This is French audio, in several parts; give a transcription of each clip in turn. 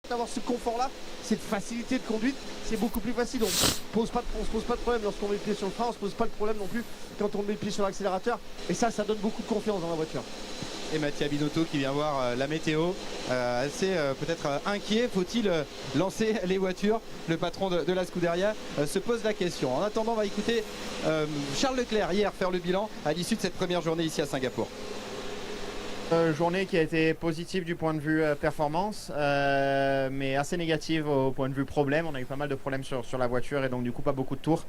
d'avoir ce confort-là, cette facilité de conduite, c'est beaucoup plus facile. On ne se pose pas de problème lorsqu'on met le pied sur le frein, on ne se pose pas de problème non plus quand on met le pied sur l'accélérateur. Et ça donne beaucoup de confiance dans la voiture. Et Mattia Binotto qui vient voir la météo, assez peut-être inquiet. Faut-il lancer les voitures? Le patron de la Scuderia se pose la question. En attendant, on va écouter Charles Leclerc hier faire le bilan à l'issue de cette première journée ici à Singapour. Journée qui a été positive du point de vue performance, mais assez négative au point de vue problème. On a eu pas mal de problèmes sur la voiture et donc du coup pas beaucoup de tours.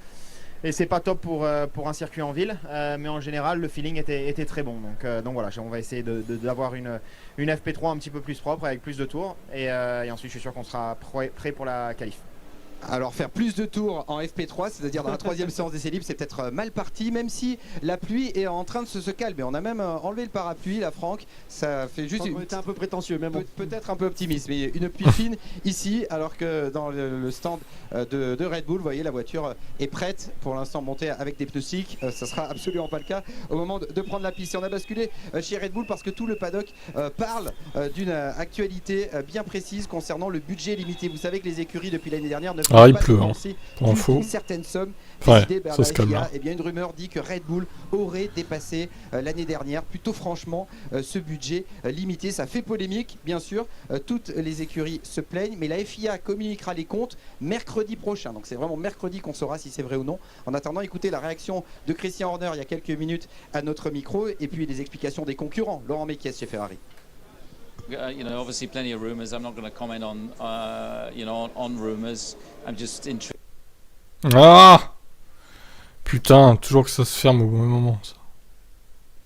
Et c'est pas top pour un circuit en ville, mais en général le feeling était très bon. Donc voilà, on va essayer d'avoir une FP3 un petit peu plus propre avec plus de tours. Et ensuite je suis sûr qu'on sera prêt pour la qualif. Alors faire plus de tours en FP3, c'est-à-dire dans la troisième séance d'essai libre, c'est peut-être mal parti, même si la pluie est en train de se calmer. On a même enlevé le parapluie, là Franck, ça fait juste On était un peu prétentieux, mais bon. peut-être un peu optimiste, mais une pluie fine ici, alors que dans le stand de Red Bull, vous voyez, la voiture est prête pour l'instant montée avec des pneus slicks. Ça sera absolument pas le cas au moment de prendre la piste. Et on a basculé chez Red Bull parce que tout le paddock parle d'une actualité bien précise concernant le budget limité. Vous savez que les écuries depuis l'année dernière ne il pleut, hein. En faux. Une certaine somme Ouais, décidée par ça la se calme, FIA. hein. Et bien une rumeur dit que Red Bull aurait dépassé l'année dernière, plutôt franchement, ce budget limité. Ça fait polémique, bien sûr. Toutes les écuries se plaignent, mais la FIA communiquera les comptes mercredi prochain. Donc c'est vraiment mercredi qu'on saura si c'est vrai ou non. En attendant, écoutez la réaction de Christian Horner il y a quelques minutes à notre micro, et puis les explications des concurrents. Laurent Mekies chez Ferrari. You know, obviously plenty of rumours. I'm not going to comment on, you know, on rumours. I'm just intrigued. Ah putain, toujours que ça se ferme au bon moment, ça.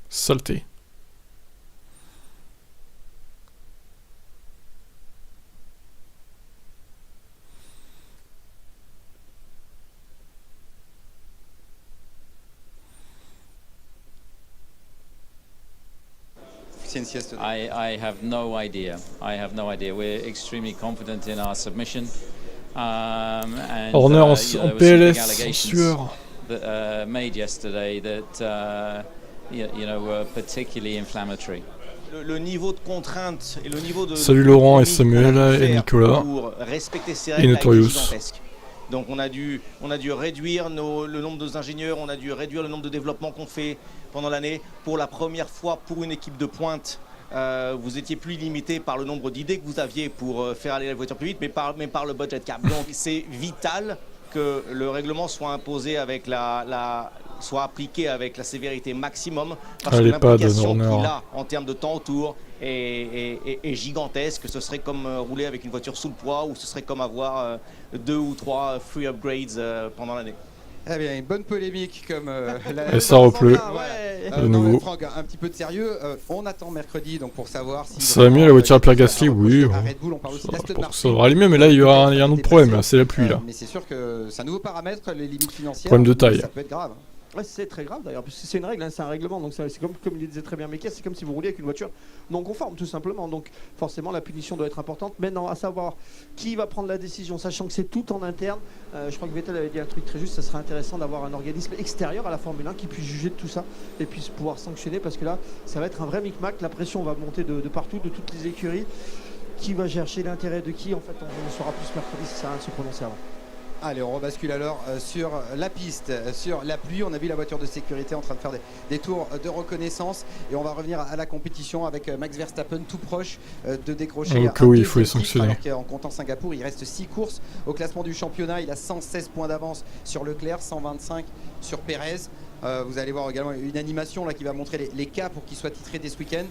Saleté. I have no idea. I have no idea. We're extremely confident in our submission. And Horner en there was some big PLS, en allegations sueur. that made yesterday that you know were particularly inflammatory. Le niveau de contrainte et le niveau de... Salut Laurent et Samuel et Nicolas. Pour respecter ces Et règles a été Notorious. gigantesque. Donc on a dû réduire le nombre d'ingénieurs, on a dû réduire le nombre de développements qu'on fait pendant l'année. Pour la première fois pour une équipe de pointe, vous étiez plus limité par le nombre d'idées que vous aviez pour faire aller la voiture plus vite, mais par le budget cap. Donc c'est vital que le règlement soit imposé avec soit appliqué avec la sévérité maximum, parce que l'implication qu'il a en termes de temps autour est gigantesque. Ce serait comme rouler avec une voiture sous le poids, ou ce serait comme avoir 2 ou 3 free upgrades pendant l'année. Eh bien, une bonne polémique comme Et ça repleut. De nouveau. Franck, un petit peu de sérieux. On attend mercredi donc pour savoir si Ça va mieux la voiture à Pierre Gasly, oui. à Red Bull, on parle aussi d'Aston Martin. Ça devrait aller mieux, mais là il y a un autre problème, là, c'est la pluie là. Mais c'est sûr que c'est un nouveau paramètre, les limites financières. Problème de taille. Ça peut être grave. Ouais, c'est très grave d'ailleurs, parce que c'est une règle, hein, c'est un règlement, donc c'est comme il disait très bien Mekies, c'est comme si vous rouliez avec une voiture non conforme tout simplement, donc forcément la punition doit être importante. Maintenant, à savoir qui va prendre la décision, sachant que c'est tout en interne, je crois que Vettel avait dit un truc très juste, ça serait intéressant d'avoir un organisme extérieur à la Formule 1 qui puisse juger de tout ça et puisse pouvoir sanctionner, parce que là ça va être un vrai micmac, la pression va monter de partout, de toutes les écuries. Qui va chercher l'intérêt de qui, en fait on saura plus mercredi, ça sert à rien de se prononcer avant. Allez, on rebascule alors sur la piste, sur la pluie. On a vu la voiture de sécurité en train de faire des tours de reconnaissance. Et on va revenir à la compétition avec Max Verstappen tout proche de décrocher oui, il faut les sanctionner. En comptant Singapour, il reste 6 courses au classement du championnat. Il a 116 points d'avance sur Leclerc, 125 sur Pérez. Vous allez voir également une animation là, qui va montrer les cas pour qu'il soit titré dès ce week-end.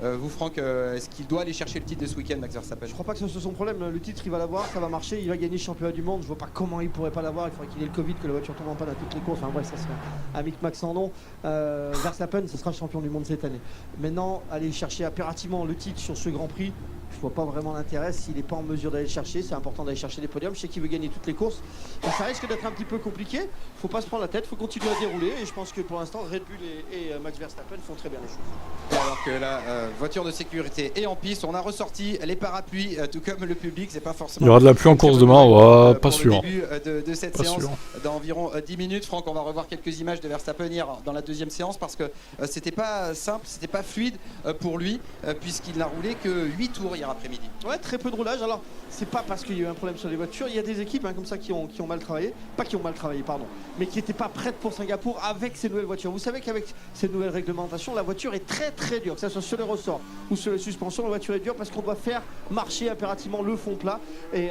Vous Franck, est-ce qu'il doit aller chercher le titre de ce week-end, Max Verstappen? Je crois pas que ce soit son problème, le titre il va l'avoir, ça va marcher, il va gagner le championnat du monde, je vois pas comment il pourrait pas l'avoir, il faudrait qu'il ait le Covid, que la voiture tombe en panne à toutes les courses, enfin bref ça serait un micmac sans nom. Verstappen ce sera champion du monde cette année. Maintenant, aller chercher impérativement le titre sur ce Grand Prix, je vois pas vraiment l'intérêt s'il n'est pas en mesure d'aller le chercher, c'est important d'aller chercher des podiums, je sais qu'il veut gagner toutes les courses, mais ça risque d'être un petit peu compliqué, faut pas se prendre la tête, faut continuer à dérouler et je pense que pour l'instant Red Bull et Max Verstappen font très bien les choses. alors que la voiture de sécurité est en piste. On a ressorti les parapluies, tout comme le public. C'est pas forcément. Il y aura de la pluie en course demain, ouais, pas sûr. Pour le début de cette Pas séance sûr. d'environ 10 minutes. Franck, on va revoir quelques images de Verstappen hier dans la deuxième séance parce que c'était pas simple, c'était pas fluide pour lui puisqu'il n'a roulé que 8 tours hier après-midi. Ouais, très peu de roulage. Alors, c'est pas parce qu'il y a eu un problème sur les voitures. Il y a des équipes comme ça qui ont mal travaillé. Pas qui ont mal travaillé, pardon. Mais qui n'étaient pas prêtes pour Singapour avec ces nouvelles voitures. Vous savez qu'avec ces nouvelles réglementations, la voiture est très très dure. Que ce soit sur les ressorts ou sur les suspensions, la voiture est dure parce qu'on doit faire marcher impérativement le fond plat et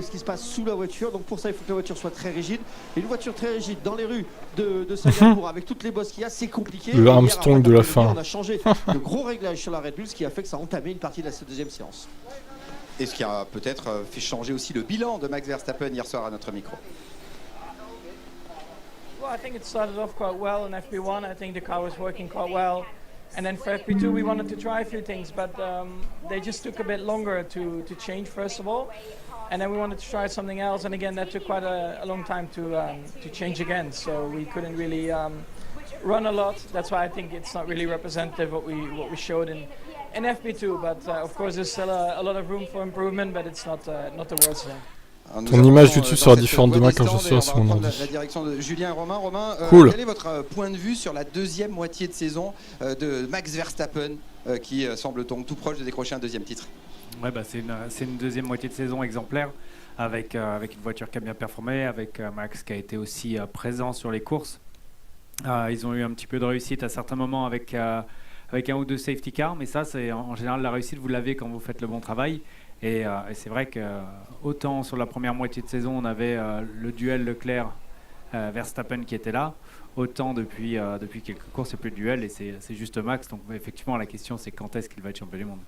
ce qui se passe sous la voiture. Donc pour ça, il faut que la voiture soit très rigide. Et une voiture très rigide dans les rues de Singapour avec toutes les bosses qu'il y a, c'est compliqué. Le Et hier, Armstrong après de la l'après-midi, fin. On a changé de gros réglages sur la Red Bull, ce qui a fait que ça a entamé une partie de la deuxième séance. Et ce qui a peut-être fait changer aussi le bilan de Max Verstappen hier soir à notre micro. Well, I think it started off quite well in FP1. I think the car was working quite well. And then for FP2, we wanted to try a few things, but they just took a bit longer to change, first of all. And then we wanted to try something else. And again, that took quite a long time to change again. So we couldn't really run a lot. That's why I think it's not really representative what we showed in FP2. But of course, there's still a lot of room for improvement, but it's not the worst thing. Ton image YouTube sera différente demain quand je serai sur mon ordi. La direction de Julien et Romain. Romain, Cool. quel est votre point de vue sur la deuxième moitié de saison de Max Verstappen qui semble donc tout proche de décrocher un deuxième titre? Ouais, bah, c'est une deuxième moitié de saison exemplaire avec une voiture qui a bien performé, avec Max qui a été aussi présent sur les courses. Ils ont eu un petit peu de réussite à certains moments avec un ou deux safety cars, mais ça, c'est en général la réussite, vous l'avez quand vous faites le bon travail. Et c'est vrai que autant sur la première moitié de saison, on avait le duel Leclerc-Verstappen qui était là, autant depuis quelques courses, c'est plus de duel et c'est juste Max. Donc effectivement, la question, c'est quand est-ce qu'il va être champion du monde.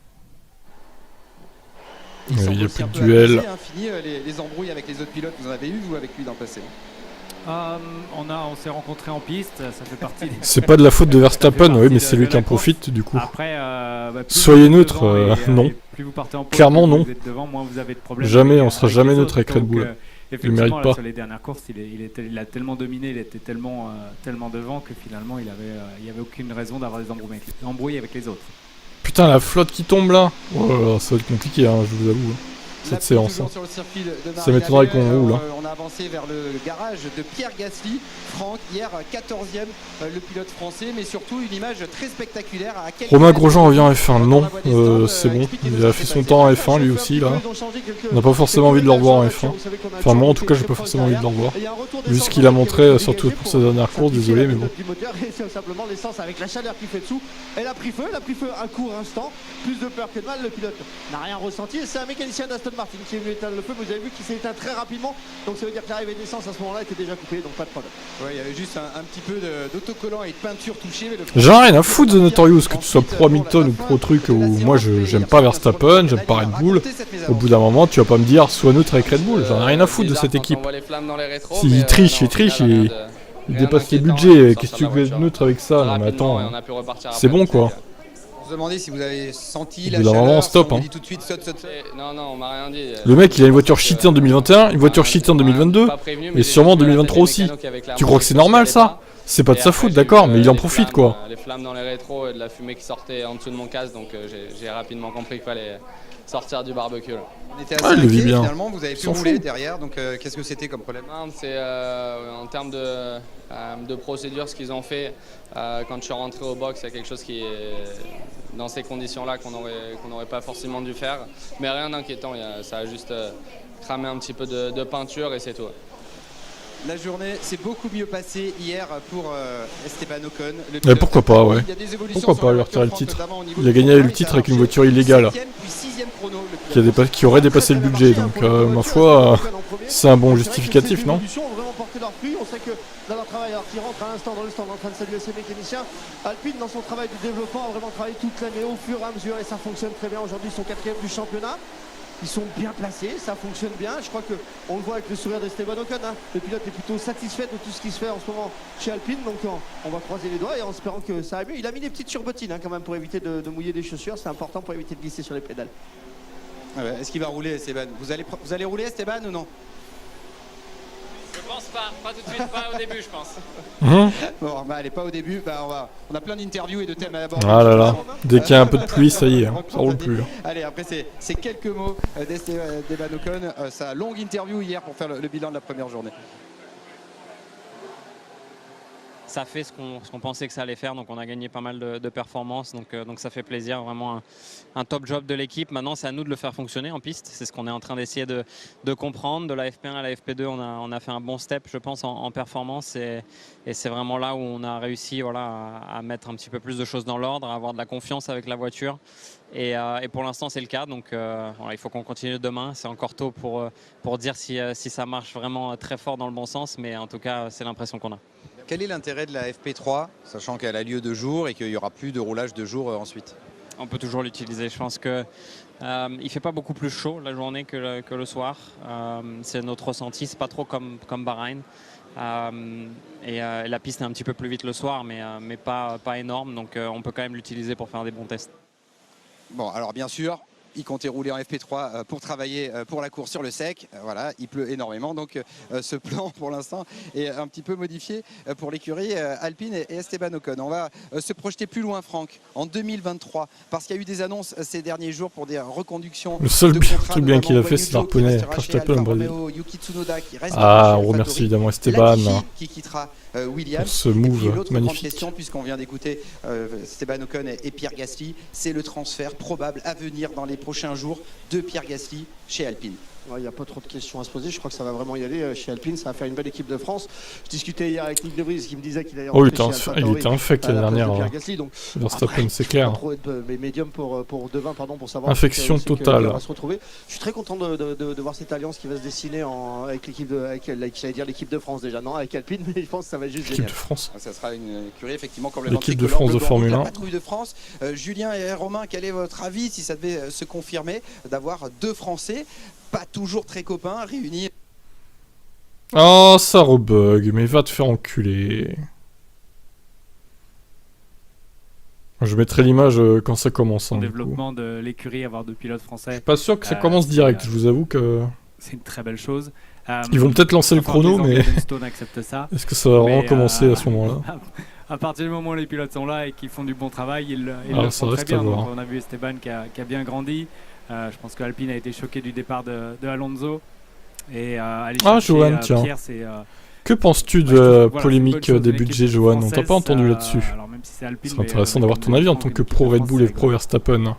Il Il semble n'y a aussi plus un de peu duel. abusé, fini les embrouilles avec les autres pilotes. Vous en avez eu, vous, avec lui dans le passé? On s'est rencontrés en piste, ça fait partie. C'est pas de la faute de Verstappen, oui, mais c'est lui qui en profite du coup. Après, plus Soyez vous êtes neutre, devant non. et plus vous partez en pole, Clairement, plus non. Vous êtes devant, moins vous avez de problèmes. Jamais, avec, on sera avec jamais les neutre autres. avec Red Donc, Bull. effectivement, mérite là, pas. sur les dernières courses, il a tellement dominé, il était tellement devant que finalement, il y avait aucune raison d'avoir des embrouilles avec les autres. Putain, la flotte qui tombe là. Oh là là, ça va être compliqué, hein, je vous avoue. Cette séance. Toujours sur le circuit de Ça m'étonnerait qu'on Marina-Bay, roule, hein. On a avancé vers le garage de Pierre Gasly. Franck, hier 14e, le pilote français, mais surtout une image très spectaculaire. À quelques Romain mètres Grosjean revient en dans F1. la Non, voie des stands. c'est bon. Expliquez-nous Il a ce fait qui son s'est temps en passé. F1 lui aussi là. On n'a pas forcément envie de le revoir en F1. Enfin moi en tout cas j'ai pas forcément envie de le revoir. Vu ce qu'il a montré, surtout pour sa dernière course, désolé mais bon. C'est simplement l'essence avec la chaleur qui fait dessous. Elle a pris feu un court instant. Plus de peur que de mal, le pilote n'a rien ressenti. C'est un mécanicien d'Aston Martin qui est venu éteindre le feu. Vous avez vu qu'il s'est éteint très rapidement. Donc ça veut dire que l'arrivée d'essence à ce moment-là était déjà coupée, donc pas de problème. Ouais, il y avait juste un petit peu d'autocollant et de peinture touchée. Mais J'en ai rien à foutre de Notorious, que tu sois pro Hamilton ou pro truc, ou moi j'aime pas Verstappen, j'aime pas Red Bull. Au bout d'un moment tu vas pas me dire sois neutre avec Red Bull, j'en ai rien à foutre de cette équipe. S'il triche, il dépasse les budgets, qu'est-ce que tu veux être neutre avec ça? Non mais attends, c'est bon quoi. On se demandait si vous avez senti Au la bout d'un chaleur. moment, stop, si on vous hein. dit tout de suite saute. Non, on m'a rien dit. Le mec il a une voiture cheatée en 2021, une voiture cheatée en 2022, et sûrement en 2023 aussi. Tu crois que c'est normal ça? C'est pas de sa faute, d'accord, mais il en profite quoi. Les flammes dans les rétros et de la fumée qui sortait en dessous de mon casque, donc j'ai rapidement compris qu'il fallait sortir du barbecue. On était Ah, assez il le vit inquiets, bien. finalement, vous avez pu S'en rouler fout. derrière, donc qu'est-ce que c'était comme problème? Non, c'est en termes de procédure, ce qu'ils ont fait. Quand je suis rentré au box, il y a quelque chose qui est dans ces conditions-là qu'on n'aurait pas forcément dû faire. Mais rien d'inquiétant, ça a juste cramé un petit peu de peinture et c'est tout. La journée s'est beaucoup mieux passée hier pour Esteban Ocon. Le Mais pilote. pourquoi pas, ouais. Il y a des évolutions Pourquoi sur pas la lui voiture, retirer le Franck, titre. notamment au niveau Il a du gagné contrôle, le titre ça a avec une marché. voiture illégale. 7e, puis 6e chrono, le pilote. Qui aurait dépassé le budget, donc ma foi, c'est un bon justificatif, non? Ont vraiment porté leurs fruits. On sait que dans leur travail, alors qu'ils rentrent à l'instant dans le stand en train de saluer ses mécaniciens, Alpine dans son travail de développement a vraiment travaillé toute l'année au fur et à mesure et ça fonctionne très bien. Aujourd'hui ils sont 4e du championnat. Ils sont bien placés, ça fonctionne bien. Je crois qu'on le voit avec le sourire d'Esteban Ocon. Hein. Le pilote est plutôt satisfait de tout ce qui se fait en ce moment chez Alpine. Donc on va croiser les doigts et en espérant que ça aille mieux. Il a mis des petites surbottines quand même pour éviter de mouiller les chaussures. C'est important pour éviter de glisser sur les pédales. Ah ouais, est-ce qu'il va rouler Esteban? Vous allez rouler Esteban ou non? pense pas tout de suite, pas au début, je pense. Bon, bah, elle est pas au début. Bah, on a plein d'interviews et de thèmes à aborder. Ah là là, dès qu'il y a un peu de pluie, ça y est, ça roule plus. Allez, après c'est quelques mots d'Esteban Ocon, sa longue interview hier pour faire le bilan de la première journée. Ça fait ce qu'on pensait que ça allait faire, donc on a gagné pas mal de performances, donc ça fait plaisir, vraiment un top job de l'équipe. Maintenant c'est à nous de le faire fonctionner en piste, c'est ce qu'on est en train d'essayer de comprendre. De la FP1 à la FP2 on a fait un bon step je pense en performance et c'est vraiment là où on a réussi à mettre un petit peu plus de choses dans l'ordre, à avoir de la confiance avec la voiture et pour l'instant c'est le cas, donc il faut qu'on continue demain. C'est encore tôt pour dire si ça marche vraiment très fort dans le bon sens, mais en tout cas c'est l'impression qu'on a. Quel est l'intérêt de la FP3, sachant qu'elle a lieu de jour et qu'il n'y aura plus de roulage de jour ensuite? On peut toujours l'utiliser. Je pense que il fait pas beaucoup plus chaud la journée que le soir. C'est notre ressenti. C'est pas trop comme Bahreïn. Et la piste est un petit peu plus vite le soir, mais pas énorme. Donc on peut quand même l'utiliser pour faire des bons tests. Bon, alors bien sûr, il comptait rouler en FP3 pour travailler pour la course sur le sec. Voilà, il pleut énormément, donc ce plan pour l'instant est un petit peu modifié pour l'écurie Alpine et Esteban Ocon. On va se projeter plus loin, Franck, en 2023, parce qu'il y a eu des annonces ces derniers jours pour des reconductions. Le seul truc bien qu'il a fait, c'est l'arponner Verstappen au Brésil. Ah, on remercie évidemment Esteban qui quittera Williams. Pour ce move magnifique. Question, puisqu'on vient d'écouter Esteban Ocon et Pierre Gasly, c'est le transfert probable à venir dans les prochains jours de Pierre Gasly chez Alpine. Il n'y a pas trop de questions à se poser. Je crois que ça va vraiment y aller chez Alpine. Ça va faire une belle équipe de France. Je discutais hier avec Nick De Vries qui me disait qu'il allait il était infect l'année dernière. Verstappen, c'est clair. Mais médium pour Devin, pour savoir. Infection totale. On va se retrouver. Je suis très content de voir cette alliance qui va se dessiner avec l'équipe de France déjà, non avec Alpine, mais je pense que ça va juste génial. L'équipe de France. Ça sera une écurie effectivement complètement. L'équipe de France de Formule 1. La patrouille de France. Julien et Romain, quel est votre avis si ça devait se confirmer d'avoir deux Français? Pas toujours très copains, réunis. Oh, ça rebug, mais va te faire enculer. Je mettrai l'image quand ça commence. Le développement de l'écurie, avoir deux pilotes français. Je suis pas sûr que ça commence direct, je vous avoue que... C'est une très belle chose. Ils vont peut-être lancer le chrono, mais... Stone accepte ça. Est-ce que ça va vraiment commencer à ce moment-là? À partir du moment où les pilotes sont là et qu'ils font du bon travail, ils le ça font très bien. Donc, on a vu Esteban qui a bien grandi. Je pense qu'Alpine a été choqué du départ de Alonso. Et aller Johan, tiens. Pierre, c'est... Que penses-tu de polémique des budgets, Johan? On t'a pas entendu là-dessus. C'est intéressant d'avoir ton avis en tant que pro Red Bull et pro Verstappen.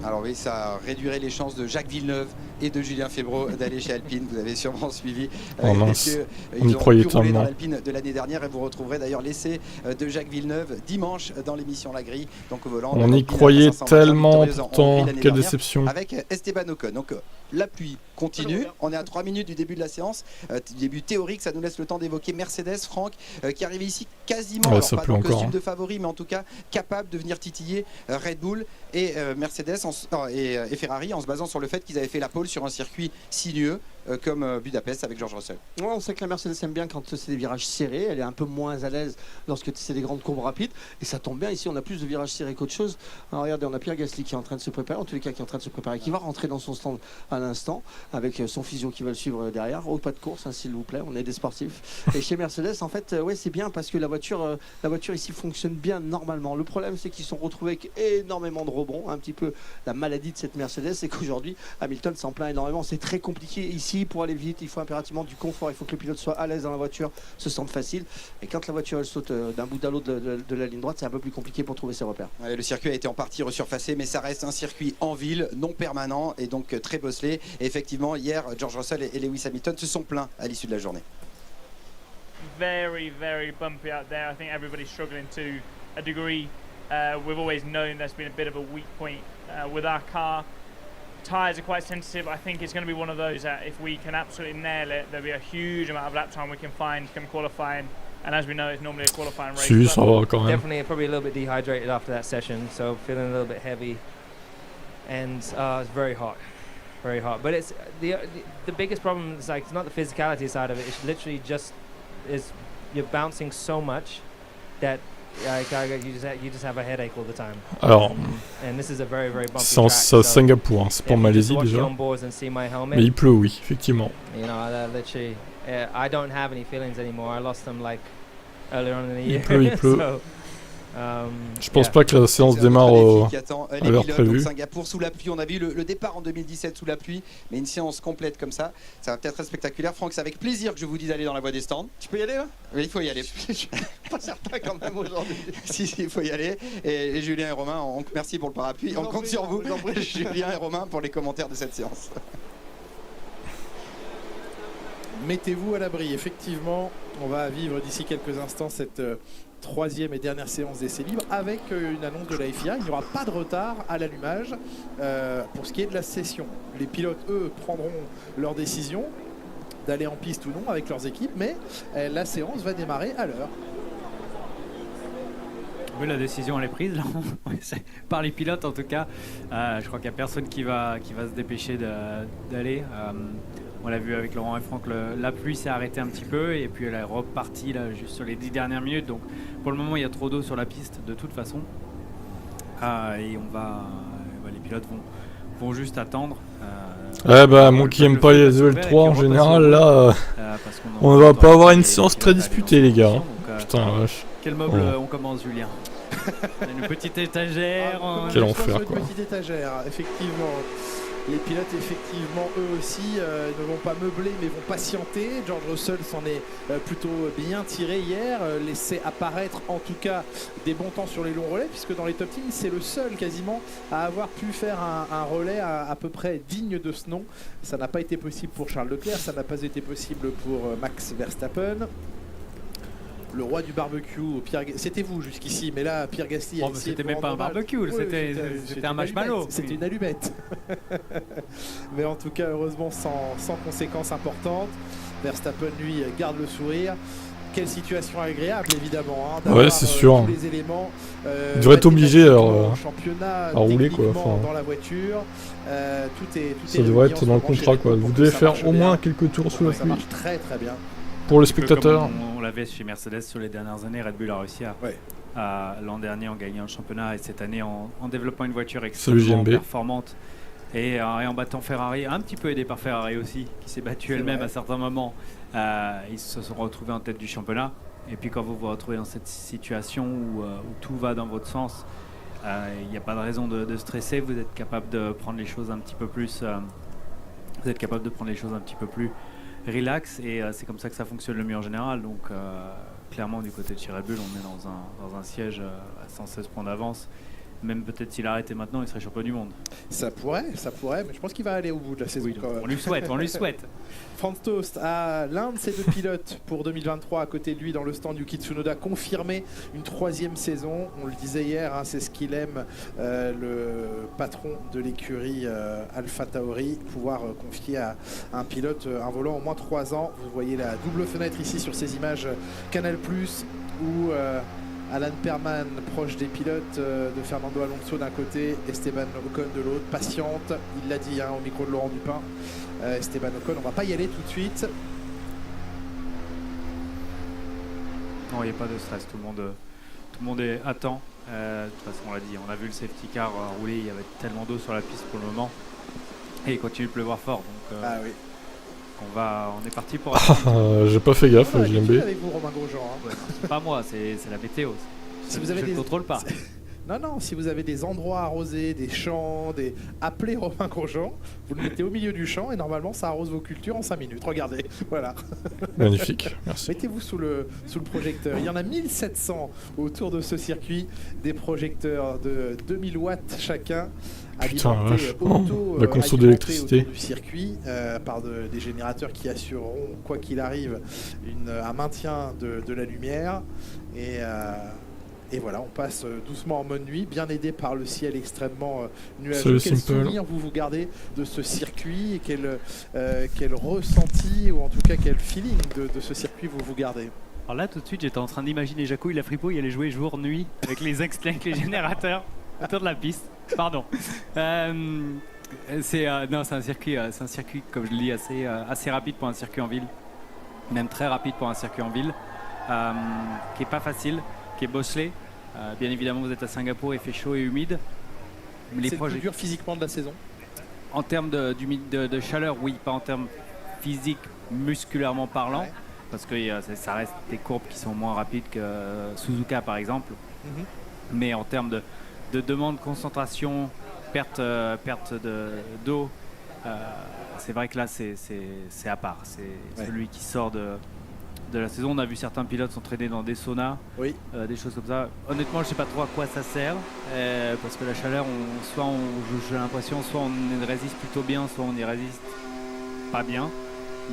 Alors oui, ça réduirait les chances de Jacques Villeneuve et de Julien Febvre d'aller chez Alpine. Vous avez sûrement suivi. Oh mince, on y croyait tellement. Dans l'Alpine de l'année dernière et vous retrouverez d'ailleurs l'essai de Jacques Villeneuve dimanche dans l'émission La Grille. Donc au volant. On y croyait tellement, pourtant, quelle déception. Avec Esteban Ocon. Donc la pluie continue. On est à 3 minutes du début de la séance. Du début théorique, ça nous laisse le temps d'évoquer Mercedes, Franck, qui arrive ici quasiment, alors pas dans le costume de favori, mais en tout cas capable de venir titiller Red Bull et Mercedes et Ferrari en se basant sur le fait qu'ils avaient fait la pole sur un circuit sinueux comme Budapest avec George Russell. Ouais, on sait que la Mercedes aime bien quand c'est des virages serrés. Elle est un peu moins à l'aise lorsque c'est des grandes courbes rapides. Et ça tombe bien, ici on a plus de virages serrés qu'autre chose. Alors regardez, on a Pierre Gasly qui est en train de se préparer, en tous les cas qui est en train de se préparer, qui va rentrer dans son stand à l'instant avec son physio qui va le suivre derrière. Au pas de course, s'il vous plaît, on est des sportifs. Et chez Mercedes, en fait, ouais, c'est bien parce que la voiture ici fonctionne bien normalement. Le problème, c'est qu'ils sont retrouvés avec énormément de rebonds, un petit peu la maladie de cette Mercedes, c'est qu'aujourd'hui Hamilton s'en plaint énormément. C'est très compliqué ici pour aller vite. Il faut impérativement du confort. Il faut que le pilote soit à l'aise dans la voiture, se sente facile. Et quand la voiture elle saute d'un bout à l'autre de la ligne droite, c'est un peu plus compliqué pour trouver ses repères. Ouais, le circuit a été en partie resurfacé, mais ça reste un circuit en ville, non permanent et donc très bosselé. Et effectivement, hier, George Russell et Lewis Hamilton se sont plaints à l'issue de la journée. Very, very bumpy out there. I think everybody's struggling to a degree. We've always known there's been a bit of a weak point with our car. Tyres are quite sensitive. I think it's going to be one of those that if we can absolutely nail it, there'll be a huge amount of lap time we can find come qualifying. And as we know, it's normally a qualifying race. Si, ça va quand même. Definitely probably a little bit dehydrated after that session, so feeling a little bit heavy. And it's very hot. Very hot. But it's the biggest problem is like it's not the physicality side of it. It's literally just you're bouncing so much that you just have a headache all the time. Alors, And this is a very bumpy c'est en track, so Singapour, hein, c'est pas en if you just Malaisie watch the déjà. onboards and see my helmet, Mais il pleut, oui, effectivement. you know, literally, I don't have any feelings anymore. I lost them like earlier on in the year. Il pleut. So, Je pense pas que la séance démarre à l'heure Donc prévue. Singapour sous la pluie, on a vu le départ en 2017 sous la pluie, mais une séance complète comme ça, ça va peut-être être spectaculaire. Franck, c'est avec plaisir que je vous dis d'aller dans la voie des stands. Tu peux y aller là? Oui, il faut y aller. Je suis pas certain quand même aujourd'hui. Si, il faut y aller. Et Julien et Romain, merci pour le parapluie. On compte sur vous, Julien et Romain, pour les commentaires de cette séance. Mettez-vous à l'abri. Effectivement, on va vivre d'ici quelques instants cette troisième et dernière séance d'essai libre avec une annonce de la FIA. Il n'y aura pas de retard à l'allumage pour ce qui est de la session. Les pilotes, eux, prendront leur décision d'aller en piste ou non avec leurs équipes, mais la séance va démarrer à l'heure. Oui, la décision elle est prise là. Par les pilotes en tout cas. Je crois qu'il n'y a personne qui va se dépêcher d'aller. On l'a vu avec Laurent et Franck, la pluie s'est arrêtée un petit peu et puis elle est repartie là, juste sur les 10 dernières minutes. Donc pour le moment il y a trop d'eau sur la piste de toute façon. Et les pilotes vont juste attendre. Moi qui aime pas les L3 en général, là, on va pas avoir une séance très disputée les gars. Putain la vache. Quel meuble on commence, Julien? Une petite étagère. Quel enfer quoi. Une petite étagère, effectivement. Les pilotes, effectivement, eux aussi ne vont pas meubler mais vont patienter. George Russell s'en est plutôt bien tiré hier, laissé apparaître en tout cas des bons temps sur les longs relais, puisque dans les top teams, c'est le seul quasiment à avoir pu faire un relais à peu près digne de ce nom. Ça n'a pas été possible pour Charles Leclerc, ça n'a pas été possible pour Max Verstappen. Le roi du barbecue, c'était vous jusqu'ici, mais là Pierre Gasly a essayé. C'était même pas un barbecue, c'était un marshmallow. C'était une allumette. Mais en tout cas, heureusement, sans conséquences importantes. Verstappen, lui, garde le sourire. Quelle situation agréable, évidemment. Ouais, c'est sûr. Tous les éléments, il devrait être obligé à rouler quoi. Dans la voiture. Ça devrait être dans le contrat quoi. Vous devez faire au moins quelques tours sous la pluie. Ça marche très très bien. Pour le spectateur. Comme on l'avait chez Mercedes sur les dernières années, Red Bull a réussi l'an dernier en gagnant le championnat et cette année en développant une voiture extrêmement performante et en battant Ferrari, un petit peu aidé par Ferrari aussi, qui s'est battue elle-même à certains moments. Ils se sont retrouvés en tête du championnat. Et puis quand vous vous retrouvez dans cette situation où tout va dans votre sens, il n'y a pas de raison de stresser. Vous êtes capable de prendre les choses un petit peu plus. Relax et c'est comme ça que ça fonctionne le mieux en général. Donc clairement du côté de chez Red Bull on est dans un siège à 116 points d'avance. Même peut-être s'il arrêtait maintenant il serait champion du monde. Ça pourrait, mais je pense qu'il va aller au bout de la saison. Oui, on lui souhaite. Franz Tost a l'un de ses deux pilotes pour 2023 à côté de lui dans le stand. Yuki Tsunoda confirmé une troisième saison. On le disait hier, c'est ce qu'il aime, le patron de l'écurie Alpha Tauri, pouvoir confier à un pilote un volant au moins 3 ans. Vous voyez la double fenêtre ici sur ces images Canal+, où Alan Perman proche des pilotes de Fernando Alonso d'un côté, Esteban Ocon de l'autre, patiente, il l'a dit au micro de Laurent Dupin. Esteban Ocon, on va pas y aller tout de suite. Non, il n'y a pas de stress, tout le monde est à temps. De toute façon, on l'a dit, on a vu le safety car rouler, il y avait tellement d'eau sur la piste pour le moment et il continue de pleuvoir fort. Donc, oui. On est parti pour. J'ai pas fait gaffe, JMB. Avec vous, Romain Grosjean. C'est pas moi, c'est la météo. Si vous avez je ne contrôle pas. Non, si vous avez des endroits arrosés, des champs, appelez Romain Grosjean, vous le mettez au milieu du champ et normalement ça arrose vos cultures en 5 minutes. Regardez, voilà. Magnifique, merci. Mettez-vous sous le projecteur. Il y en a 1700 autour de ce circuit, des projecteurs de 2000 watts chacun. Putain, la conso d'électricité du circuit par des générateurs qui assureront, quoi qu'il arrive, un maintien de la lumière. Et voilà, on passe doucement en mode nuit, bien aidé par le ciel extrêmement nuageux. Quel souvenir vous gardez de ce circuit et quel ressenti, ou en tout cas quel feeling de ce circuit vous gardez? Alors là, tout de suite, j'étais en train d'imaginer Jacouille, la fripo, il allait jouer jour-nuit avec les générateurs autour de la piste. Pardon. C'est un circuit, comme je le dis, assez rapide pour un circuit en ville, même très rapide pour un circuit en ville, qui est pas facile. qui est bosselé. Bien évidemment, vous êtes à Singapour, il fait chaud et humide. C'est le plus dur physiquement de la saison. En termes de chaleur, oui, pas en termes physiques, musculairement parlant, ouais. Parce que ça reste des courbes qui sont moins rapides que Suzuka par exemple. Mais en termes de demande, concentration, perte d'eau, c'est vrai que là c'est à part. C'est celui qui sort de la saison. On a vu certains pilotes s'entraîner dans des saunas, des choses comme ça. Honnêtement, je ne sais pas trop à quoi ça sert, parce que la chaleur, j'ai l'impression, soit on y résiste plutôt bien, soit on y résiste pas bien.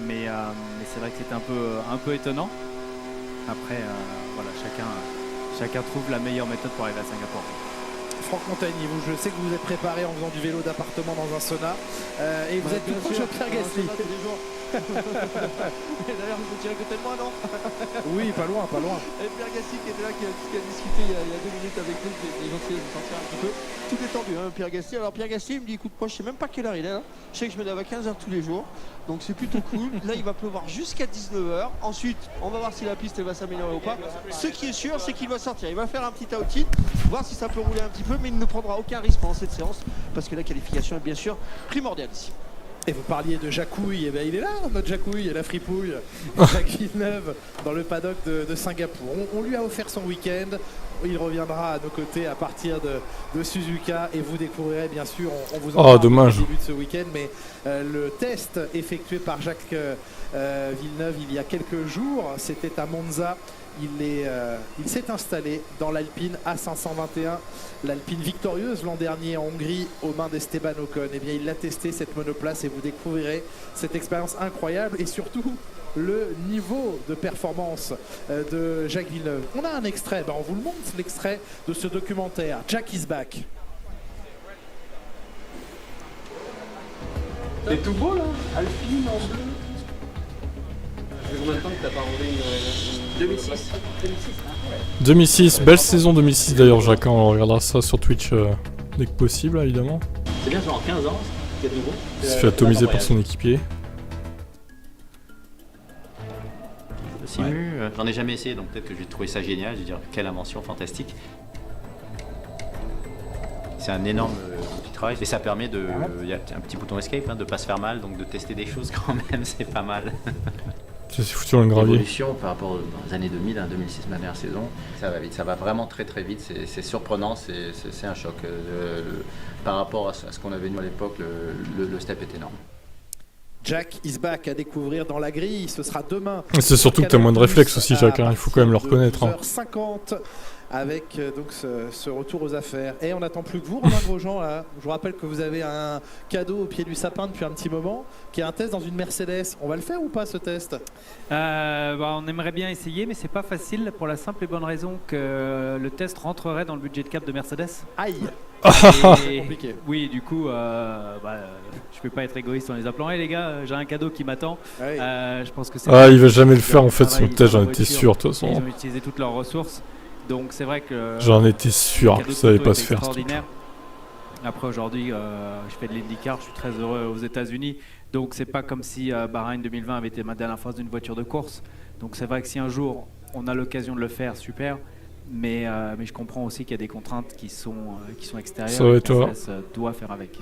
Mais c'est vrai que c'était un peu étonnant. Après, voilà, chacun trouve la meilleure méthode pour arriver à Singapour. Franck Montagny, je sais que vous vous êtes préparé en faisant du vélo d'appartement dans un sauna et vous êtes tout proche de Pierre Gasly. D'ailleurs, vous tirez à côté de moi, non? Oui, pas loin. Et Pierre Gasly qui était là, qui a discuté il y a 2 minutes avec nous, les gens qui se sentir un petit peu. Tout est tendu, hein, Pierre Gasly. Alors Pierre Gasly, il me dit, écoute, moi je sais même pas quelle heure il est là. Je sais que je me lève à 15h tous les jours, donc c'est plutôt cool. Là, il va pleuvoir jusqu'à 19h. Ensuite, on va voir si la piste elle va s'améliorer ou pas. Ce qui est sûr, c'est qu'il va sortir. Il va faire un petit outil, voir si ça peut rouler un petit peu, mais il ne prendra aucun risque pendant cette séance parce que la qualification est bien sûr primordiale ici. Et vous parliez de Jacouille, et bien il est là, notre Jacouille, la fripouille, Jacques Villeneuve, dans le paddock de Singapour. On lui a offert son week-end, il reviendra à nos côtés à partir de Suzuka et vous découvrirez bien sûr, on vous en parle au début de ce week-end, mais le test effectué par Jacques Villeneuve il y a quelques jours, c'était à Monza. Il s'est installé dans l'Alpine A521, l'Alpine victorieuse l'an dernier en Hongrie aux mains d'Esteban Ocon. Et bien il a testé cette monoplace et vous découvrirez cette expérience incroyable et surtout le niveau de performance de Jacques Villeneuve. On a un extrait, on vous le montre, l'extrait de ce documentaire, Jack is Back. C'est tout beau là, Alpine en bleu. Combien de temps que t'as pas roulé une 2006 2006, belle saison 2006 d'ailleurs, Jacques. On regardera ça sur Twitch dès que possible, évidemment. C'est bien, genre 15 ans, il y a de nouveau. Il se fait atomiser par son équipier. Le simu, j'en ai jamais essayé, donc peut-être que je vais trouver ça génial. Je vais dire, quelle invention fantastique. C'est un énorme outil de travail et ça permet il y a un petit bouton escape, de ne pas se faire mal, donc de tester des choses quand même, c'est pas mal. C'est foutu dans le gravier. L'évolution par rapport aux années 2000, 2006, ma dernière saison, ça va vite, ça va vraiment très très vite, c'est surprenant, c'est un choc. Par rapport à ce qu'on avait vu à l'époque, le step est énorme. Jack is back à découvrir dans la grille, ce sera demain. C'est surtout que tu as moins de réflexes aussi, Jacques, il faut quand même le reconnaître. 12h50 avec donc ce retour aux affaires. Et on n'attend plus que vous, Romain Grosjean. Là. Je vous rappelle que vous avez un cadeau au pied du sapin depuis un petit moment, qui est un test dans une Mercedes. On va le faire ou pas ce test? On aimerait bien essayer, mais c'est pas facile pour la simple et bonne raison que le test rentrerait dans le budget de cap de Mercedes. Aïe. C'est compliqué. Oui, du coup, je peux pas être égoïste en les appelant. Hey, les gars, j'ai un cadeau qui m'attend. Oui. Je pense que c'est. Il va jamais le faire en fait, son test, j'en étais sûr de toute façon. Ils ont utilisé toutes leurs ressources. Donc c'est vrai que j'en étais sûr que ça allait pas se faire. Après aujourd'hui, je fais de l'IndyCar, je suis très heureux aux États-Unis. Donc c'est pas comme si Bahreïn 2020 avait été ma dernière phase d'une voiture de course. Donc c'est vrai que si un jour on a l'occasion de le faire, super. Mais je comprends aussi qu'il y a des contraintes qui sont extérieures. Ça va et toi ? Doit faire avec.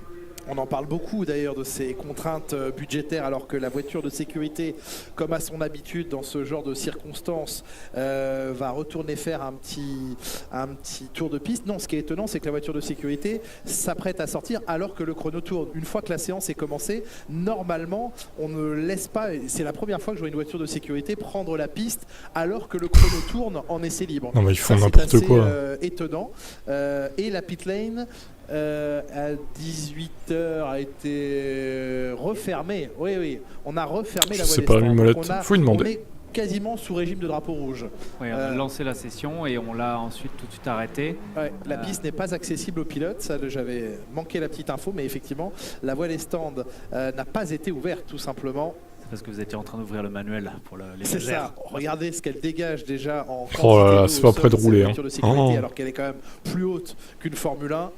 On en parle beaucoup d'ailleurs de ces contraintes budgétaires alors que la voiture de sécurité, comme à son habitude dans ce genre de circonstances, va retourner faire un petit tour de piste. Non, ce qui est étonnant, c'est que la voiture de sécurité s'apprête à sortir alors que le chrono tourne. Une fois que la séance est commencée, normalement, on ne laisse pas, c'est la première fois que je vois une voiture de sécurité prendre la piste alors que le chrono tourne en essai libre. Non mais ils font n'importe quoi. C'est étonnant. Et la pit lane à 18h a été refermée. Oui, on a refermé la voie des stands. C'est pas une molette, faut lui demander. On est quasiment sous régime de drapeau rouge. Oui, on a lancé la session et on l'a ensuite tout de suite arrêté. Ouais, la piste n'est pas accessible aux pilotes, ça j'avais manqué la petite info, mais effectivement, la voie des stands n'a pas été ouverte tout simplement. Parce que vous étiez en train d'ouvrir le manuel pour les C'est ça, regardez ce qu'elle dégage déjà en quantité. Oh là là, c'est pas prêt de rouler. Voiture de sécurité, alors qu'elle est quand même plus haute qu'une Formule 1.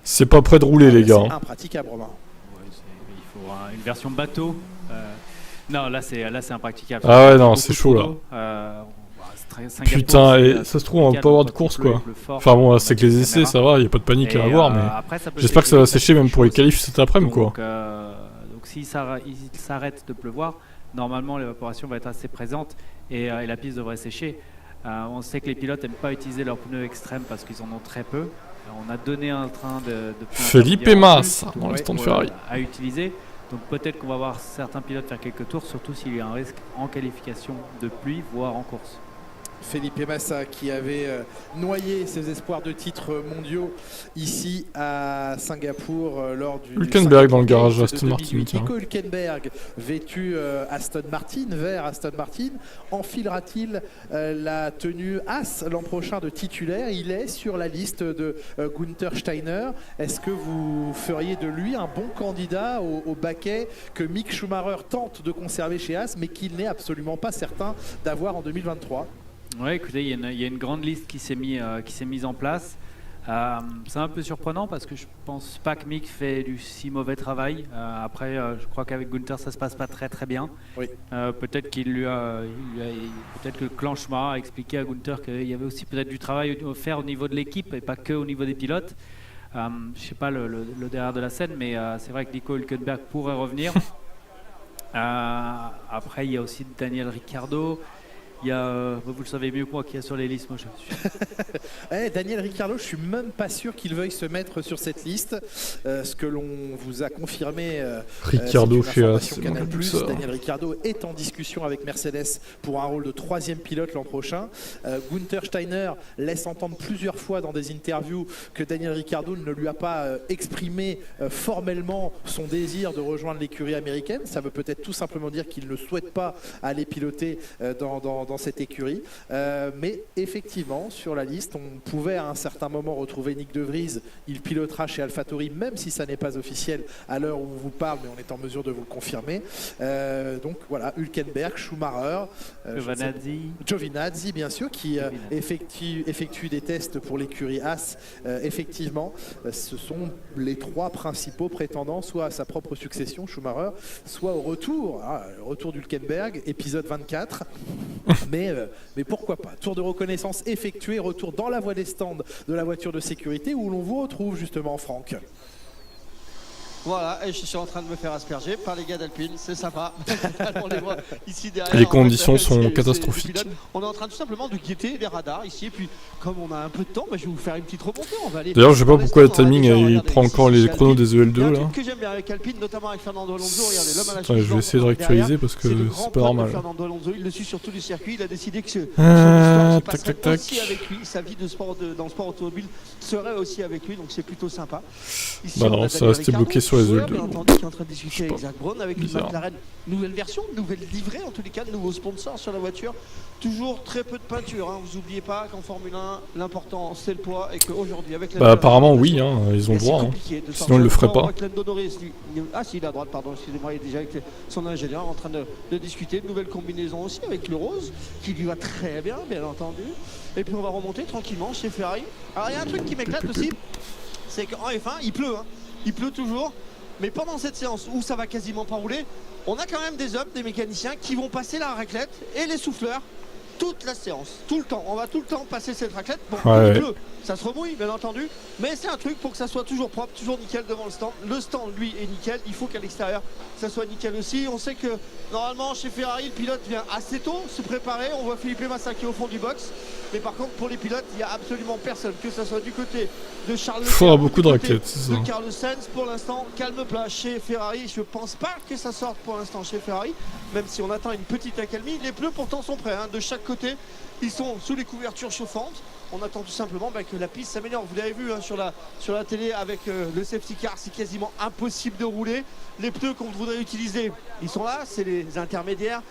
C'est pas prêt de rouler, les gars. C'est impraticable, Romain. Ouais, il faut une version bateau. Non, là c'est impraticable. Ah ouais, non, c'est chaud là. Putain, et ça se trouve, on va pas avoir de course, quoi. Enfin bon, c'est que les essais, ça va, y a pas de panique à avoir, mais j'espère que ça va sécher même pour les qualifs cet après-midi, quoi. Donc s'il s'arrête de pleuvoir, normalement l'évaporation va être assez présente et la piste devrait sécher. On sait que les pilotes n'aiment pas utiliser leurs pneus extrêmes parce qu'ils en ont très peu. On a donné un train de Felipe Massa dans le stand Ferrari à utiliser. Donc peut-être qu'on va voir certains pilotes faire quelques tours, surtout s'il y a un risque en qualification de pluie, voire en course. Felipe Massa qui avait noyé ses espoirs de titres mondiaux ici à Singapour lors du Hülkenberg dans le garage Aston Martin. Nico Hülkenberg vêtu Aston Martin, vert Aston Martin, enfilera-t-il la tenue As l'an prochain de titulaire? Il est sur la liste de Günther Steiner. Est-ce que vous feriez de lui un bon candidat au baquet que Mick Schumacher tente de conserver chez As mais qu'il n'est absolument pas certain d'avoir en 2023? Oui, écoutez, il y a une grande liste qui s'est mise en place. C'est un peu surprenant parce que je pense pas que Mick fait du si mauvais travail. Après, je crois qu'avec Günther, ça se passe pas très très bien. Oui. Peut-être peut-être que le clan Schumacher a expliqué à Günther qu'il y avait aussi peut-être du travail à faire au niveau de l'équipe et pas que au niveau des pilotes. Je sais pas le derrière de la scène, mais c'est vrai que Nico Hülkenberg pourrait revenir. Après, il y a aussi Daniel Ricciardo. Il y a, vous le savez mieux que moi, qui est sur les listes. Moi, Daniel Ricciardo, je suis même pas sûr qu'il veuille se mettre sur cette liste. Ce que l'on vous a confirmé, Ricciardo chez As. Daniel Ricciardo est en discussion avec Mercedes pour un rôle de 3e pilote l'an prochain. Günther Steiner laisse entendre plusieurs fois dans des interviews que Daniel Ricciardo ne lui a pas exprimé formellement son désir de rejoindre l'écurie américaine. Ça veut peut-être tout simplement dire qu'il ne souhaite pas aller piloter dans cette écurie, mais effectivement sur la liste on pouvait à un certain moment retrouver Nick De Vries. Il pilotera chez AlphaTauri même si ça n'est pas officiel à l'heure où on vous parle, mais on est en mesure de vous le confirmer. Donc voilà, Hülkenberg, Schumacher, Giovinazzi bien sûr qui effectue des tests pour l'écurie As. Effectivement, ce sont les 3 principaux prétendants soit à sa propre succession Schumacher, soit au retour d'Hülkenberg, épisode 24. Mais pourquoi pas. Tour de reconnaissance effectué, retour dans la voie des stands de la voiture de sécurité où l'on vous retrouve justement, Franck. Voilà, et je suis en train de me faire asperger par les gars d'Alpine, c'est sympa. On les voit ici derrière. Les conditions sont catastrophiques. On est en train tout simplement de guetter les radars ici, et puis comme on a un peu de temps, je vais vous faire une petite remontée. D'ailleurs, je sais pas pourquoi le timing il prend encore les chronos des EL2 là. Que j'aime bien avec Alpine, notamment avec Fernando Alonso. Regardez, l'homme à la je vais essayer de réactualiser parce que c'est pas normal. Fernando Alonso, il le suit sur tous les circuits, il a décidé que son histoire se passerait aussi avec lui, sa vie dans le sport automobile serait aussi avec lui, donc c'est plutôt sympa. Bah non, ça restait bloqué sur les EL2. Bien entendu, qui est en train de discuter avec Zach Brown, avec une McLaren nouvelle version, nouvelle livrée en tous les cas, de nouveaux sponsors sur la voiture. Toujours très peu de peinture, hein. Vous n'oubliez pas qu'en Formule 1, l'important c'est le poids et qu'aujourd'hui avec la apparemment oui, hein, ils ont le droit, hein. Sinon ils le feraient pas. Ah si, il a droite, pardon, excusez-moi, il est déjà avec son ingénieur en train de discuter de nouvelles combinaisons aussi avec le rose, qui lui va très bien, bien entendu. Et puis on va remonter tranquillement chez Ferrari. Alors il y a un truc qui m'éclate aussi, c'est qu'en F1, il pleut, hein. Il pleut toujours. Mais pendant cette séance où ça va quasiment pas rouler, on a quand même des hommes, des mécaniciens qui vont passer la raclette et les souffleurs toute la séance, tout le temps. On va tout le temps passer cette raclette. Bon, il pleut, ça se remouille bien entendu, mais c'est un truc pour que ça soit toujours propre, toujours nickel devant le stand. Le stand lui est nickel, il faut qu'à l'extérieur ça soit nickel aussi. On sait que normalement chez Ferrari le pilote vient assez tôt se préparer. On voit Felipe Massa qui est au fond du box, mais par contre pour les pilotes il n'y a absolument personne, que ça soit du côté de Charles Leclerc, il faudra beaucoup de raclettes, de Carlos Sainz. Pour l'instant calme plat chez Ferrari. Je pense pas que ça sorte pour l'instant chez Ferrari, même si on attend une petite accalmie. Les pneus pourtant sont prêts, hein, de chaque côté. Ils sont sous les couvertures chauffantes. On attend tout simplement que la piste s'améliore. Vous l'avez vu, hein, sur la télé avec le safety car, c'est quasiment impossible de rouler. Les pneus qu'on voudrait utiliser, ils sont là, c'est les intermédiaires.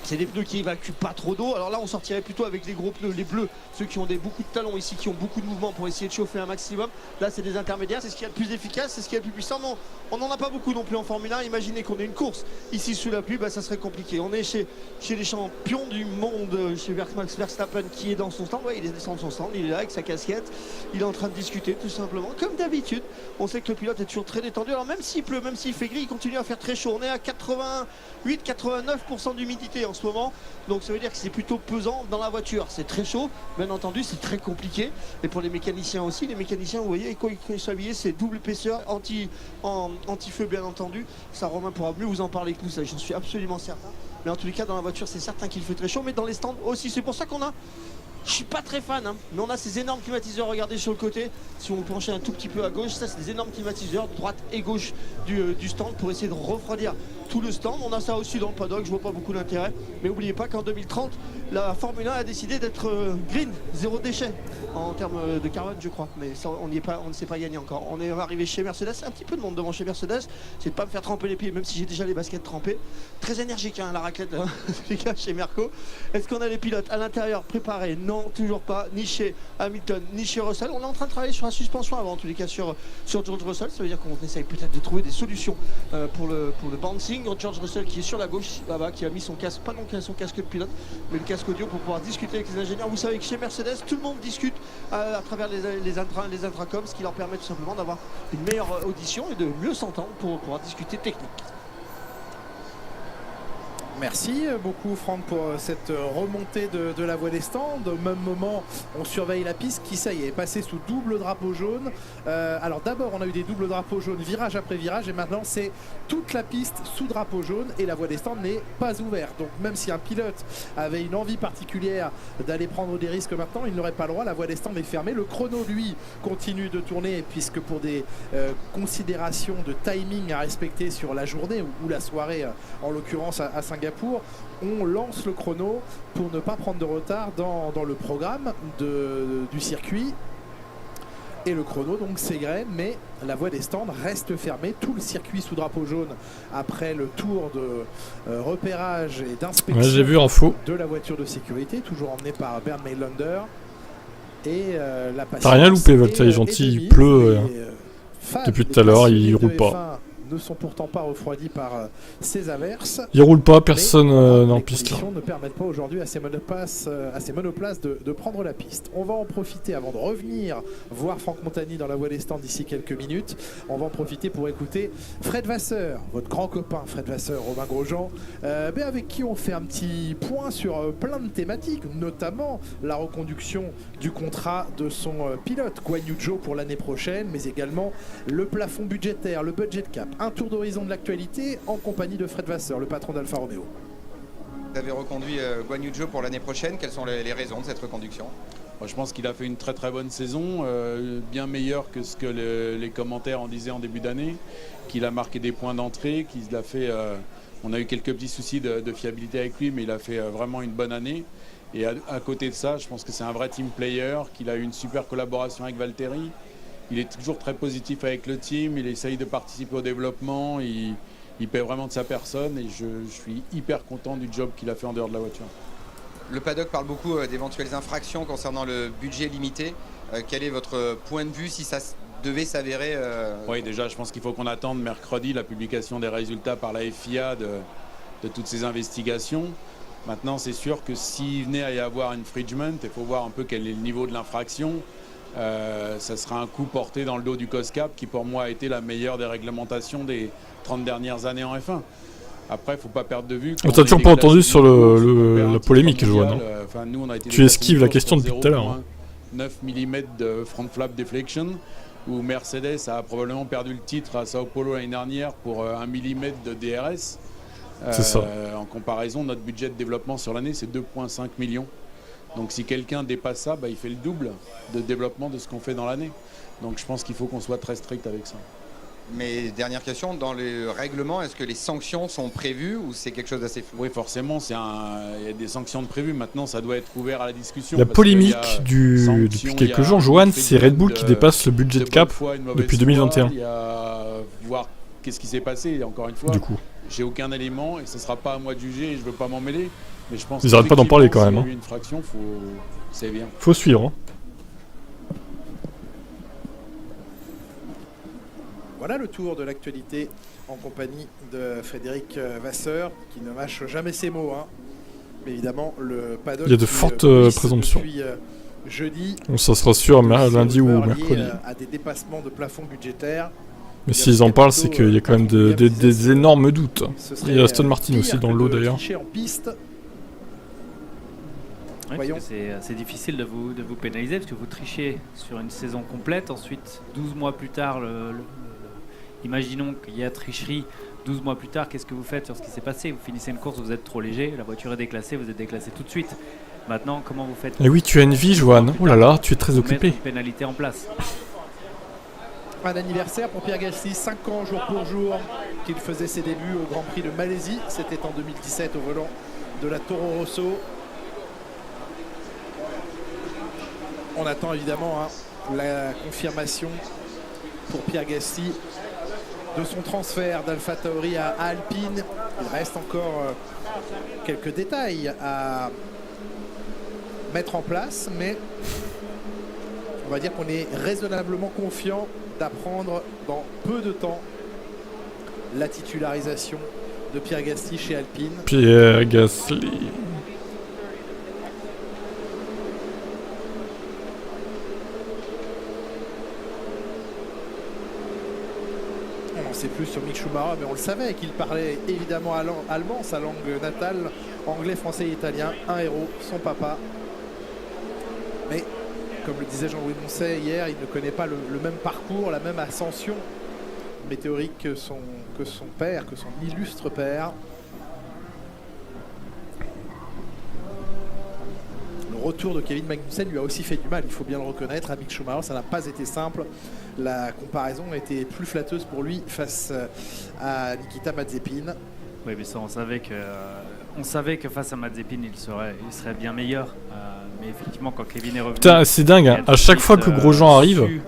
C'est des pneus qui évacuent pas trop d'eau. Alors là, on sortirait plutôt avec les gros pneus, les bleus, ceux qui ont beaucoup de talons ici, qui ont beaucoup de mouvement pour essayer de chauffer un maximum. Là, c'est des intermédiaires, c'est ce qu'il y a de plus efficace, c'est ce qu'il y a de plus puissant. Non, on n'en a pas beaucoup non plus en Formule 1. Imaginez qu'on ait une course ici sous la pluie, ça serait compliqué. On est chez les champions du monde, chez Max Verstappen qui est dans son stand. Ouais, il est descendu de son stand, il est là avec sa casquette. Il est en train de discuter tout simplement, comme d'habitude. On sait que le pilote est toujours très détendu. Alors même s'il pleut, même s'il fait gris, il continue à faire très chaud. On est à 88-89% d'humidité en ce moment. Donc ça veut dire que c'est plutôt pesant dans la voiture. C'est très chaud, bien entendu, c'est très compliqué. Et pour les mécaniciens aussi, les mécaniciens, vous voyez, quand ils sont habillés, c'est double épaisseur, anti-feu bien entendu. Ça, Romain pourra mieux vous en parler que nous, ça j'en suis absolument certain. Mais en tous les cas, dans la voiture, c'est certain qu'il fait très chaud, mais dans les stands aussi. C'est pour ça qu'on a... Je suis pas très fan, hein, mais on a ces énormes climatiseurs, regardez sur le côté, si on penchait un tout petit peu à gauche, ça c'est des énormes climatiseurs, droite et gauche du stand pour essayer de refroidir tout le stand. On a ça aussi dans le paddock, je vois pas beaucoup d'intérêt, mais n'oubliez pas qu'en 2030, la Formule 1 a décidé d'être green, zéro déchet, en termes de carbone je crois, mais ça, on ne s'est pas gagné encore. On est arrivé chez Mercedes, un petit peu de monde devant chez Mercedes, c'est de pas me faire tremper les pieds, même si j'ai déjà les baskets trempées. Très énergique hein, la raclette les gars chez Merco. Est-ce qu'on a les pilotes à l'intérieur préparés? Non, toujours pas, ni chez Hamilton, ni chez Russell. On est en train de travailler sur la suspension avant, en tous les cas sur George Russell. Ça veut dire qu'on essaye peut-être de trouver des solutions pour le bouncing. George Russell qui est sur la gauche là-bas, qui a mis son casque, pas donc son casque de pilote, mais le casque audio pour pouvoir discuter avec les ingénieurs. Vous savez que chez Mercedes, tout le monde discute à travers les intracoms, ce qui leur permet tout simplement d'avoir une meilleure audition et de mieux s'entendre pour pouvoir discuter technique. Merci beaucoup Franck pour cette remontée de la voie des stands. Au même moment, on surveille la piste qui, ça y est passée sous double drapeau jaune. Alors d'abord, on a eu des doubles drapeaux jaunes virage après virage et maintenant c'est toute la piste sous drapeau jaune et la voie des stands n'est pas ouverte. Donc même si un pilote avait une envie particulière d'aller prendre des risques maintenant, il n'aurait pas le droit. La voie des stands est fermée. Le chrono, lui, continue de tourner puisque pour des considérations de timing à respecter sur la journée ou la soirée, en l'occurrence à Singapour, on lance le chrono pour ne pas prendre de retard dans le programme du circuit. Et le chrono donc s'égrène, mais la voie des stands reste fermée. Tout le circuit sous drapeau jaune après le tour de repérage et d'inspection j'ai vu info de la voiture de sécurité, toujours emmenée par Bernd Maylander. Et la patience. T'as rien loupé, Valtteri, gentil, il pleut. Depuis tout à l'heure, il roule pas. Ne sont pourtant pas refroidis par ces averses. Il roule pas, personne en piste là. Les conditions ne permettent pas aujourd'hui à ces monoplaces de prendre la piste. On va en profiter avant de revenir voir Franck Montagny dans la voie des stands d'ici quelques minutes. On va en profiter pour écouter Fred Vasseur, votre grand copain Fred Vasseur, Romain Grosjean, avec qui on fait un petit point sur plein de thématiques, notamment la reconduction du contrat de son pilote Guan Yu Zhou pour l'année prochaine, mais également le plafond budgétaire, le budget cap. Un tour d'horizon de l'actualité en compagnie de Fred Vasseur, le patron d'Alfa Romeo. Vous avez reconduit Guan Yu Zhou pour l'année prochaine. Quelles sont les raisons de cette reconduction? Je pense qu'il a fait une très très bonne saison, bien meilleure que ce que les commentaires en disaient en début d'année, qu'il a marqué des points d'entrée, qu'il a fait... on a eu quelques petits soucis de fiabilité avec lui, mais il a fait vraiment une bonne année. Et à côté de ça, je pense que c'est un vrai team player, qu'il a eu une super collaboration avec Valtteri. Il est toujours très positif avec le team, il essaye de participer au développement, il paie vraiment de sa personne et je suis hyper content du job qu'il a fait en dehors de la voiture. Le paddock parle beaucoup d'éventuelles infractions concernant le budget limité. Quel est votre point de vue si ça devait s'avérer Oui, déjà, je pense qu'il faut qu'on attende mercredi la publication des résultats par la FIA de toutes ces investigations. Maintenant, c'est sûr que s'il venait à y avoir infringement, il faut voir un peu quel est le niveau de l'infraction. Ça sera un coup porté dans le dos du COSCAP qui pour moi a été la meilleure des réglementations des 30 dernières années en F1. Après, il ne faut pas perdre de vue. On t'a toujours pas entendu sur la polémique, Joanne. Tu esquives la question depuis tout à l'heure. 9 mm de front flap deflection, où Mercedes a probablement perdu le titre à Sao Paulo l'année dernière pour 1 mm de DRS. C'est ça. En comparaison, notre budget de développement sur l'année, c'est 2,5 millions. Donc si quelqu'un dépasse ça, il fait le double de développement de ce qu'on fait dans l'année. Donc je pense qu'il faut qu'on soit très strict avec ça. Mais dernière question, dans le règlement, est-ce que les sanctions sont prévues ou c'est quelque chose d'assez flou? Oui, forcément, il y a des sanctions de prévues. Maintenant, ça doit être ouvert à la discussion. La polémique depuis quelques jours, Johan, c'est Red Bull qui dépasse le budget cap depuis 2021. Il y a voir qu'est-ce qui s'est passé. Encore une fois, j'ai aucun élément et ce ne sera pas à moi de juger et je ne veux pas m'en mêler. Mais je pense ils n'arrêtent pas d'en parler quand même. Une fraction, c'est bien. Faut suivre. Voilà le tour de l'actualité en compagnie de Frédéric Vasseur, qui ne mâche jamais ses mots. Mais évidemment, le paddock. Il y a de fortes présomptions. Depuis jeudi. Ça sera sûr lundi ou mercredi. À des dépassements de plafond budgétaire. Mais s'ils en parlent, c'est qu'il y a quand même des énormes doutes. Il y a Aston Martin aussi dans le lot d'ailleurs. En piste Oui, Voyons. parce que c'est difficile de vous pénaliser parce que vous trichez sur une saison complète. Ensuite, 12 mois plus tard, imaginons qu'il y a tricherie. 12 mois plus tard, qu'est-ce que vous faites sur ce qui s'est passé? Vous finissez une course, vous êtes trop léger, la voiture est déclassée, vous êtes déclassé tout de suite. Maintenant, comment vous faites? Et oui, tu as une vie, Johan. Oh là là, tu es très occupé. Mettre une pénalité en place. Un anniversaire pour Pierre Gasly, 5 ans jour pour jour qu'il faisait ses débuts au Grand Prix de Malaisie. C'était en 2017 au volant de la Toro Rosso. On attend évidemment la confirmation pour Pierre Gasly de son transfert d'AlphaTauri à Alpine. Il reste encore quelques détails à mettre en place, mais on va dire qu'on est raisonnablement confiant d'apprendre dans peu de temps la titularisation de Pierre Gasly chez Alpine. Pierre Gasly. On n'en sait plus sur Mick Schumacher, mais on le savait qu'il parlait évidemment allemand, sa langue natale, anglais, français et italien. Un héros, son papa. Mais comme le disait Jean-Louis Moncet hier, il ne connaît pas le même parcours, la même ascension météorique que son père, que son illustre père. Le retour de Kevin Magnussen lui a aussi fait du mal, il faut bien le reconnaître. À Mick Schumacher, ça n'a pas été simple. La comparaison était plus flatteuse pour lui face à Nikita Mazepin. Oui, mais ça, on savait que face à Mazepin, il serait bien meilleur. Mais effectivement, quand Kevin est revenu... Putain, c'est dingue, hein. À chaque fois que Grosjean arrive,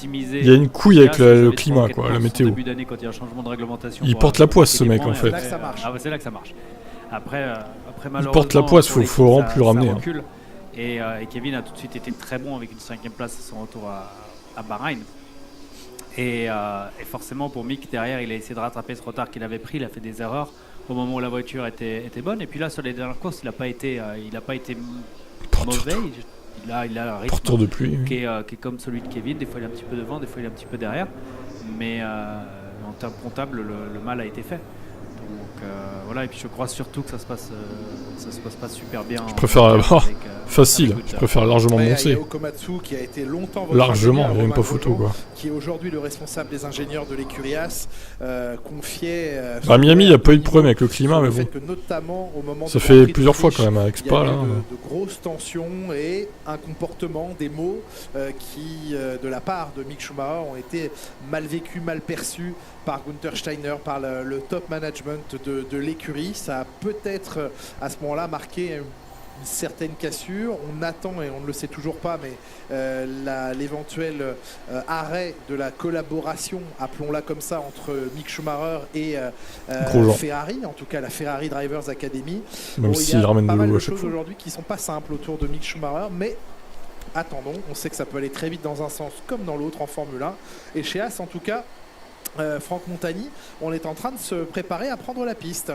il y a une couille avec le climat, quoi, la météo. Quand il y a un changement de réglementation, il porte la poisse, ce mec, en fait. C'est là que ça marche. Après il porte la poisse, faut vraiment plus le ramener. Recule. Et Kevin a tout de suite été très bon avec une 5e place à son retour à Bahreïn. Et forcément, pour Mick, derrière, il a essayé de rattraper ce retard qu'il avait pris. Il a fait des erreurs au moment où la voiture était bonne. Et puis là, sur les dernières courses, il n'a pas été mauvais. Il a un rythme de pluie, qui est comme celui de Kevin. Des fois, il est un petit peu devant, des fois, il est un petit peu derrière. Mais en termes comptables, le mal a été fait. Donc voilà, et puis je crois surtout que ça se passe pas super bien. Je préfère facile, je préfère largement Moncey. Komatsu qui a été longtemps largement, il n'y a même pas photo, quoi. Qui est aujourd'hui le responsable des ingénieurs de l'écurie As, confiait à Miami, il n'y a pas eu de problème avec le climat, mais bon. Que notamment, au moment ça fait plusieurs fois quand même avec Spa, là. De grosses tensions et un comportement, des mots qui, de la part de Mick Schumacher, ont été mal vécus, mal perçus par Gunther Steiner, par le top management de l'écurie. Ça a peut-être à ce moment-là marqué une certaine cassure. On attend, et on ne le sait toujours pas, mais l'éventuel arrêt de la collaboration, appelons-la comme ça, entre Mick Schumacher et Ferrari, en tout cas la Ferrari Drivers Academy. Même s'il ramène de l'eau à chaque fois. Il y a pas mal de choses aujourd'hui qui ne sont pas simples autour de Mick Schumacher, mais attendons, on sait que ça peut aller très vite dans un sens comme dans l'autre en Formule 1. Et chez As, en tout cas, Franck Montagny, on est en train de se préparer à prendre la piste.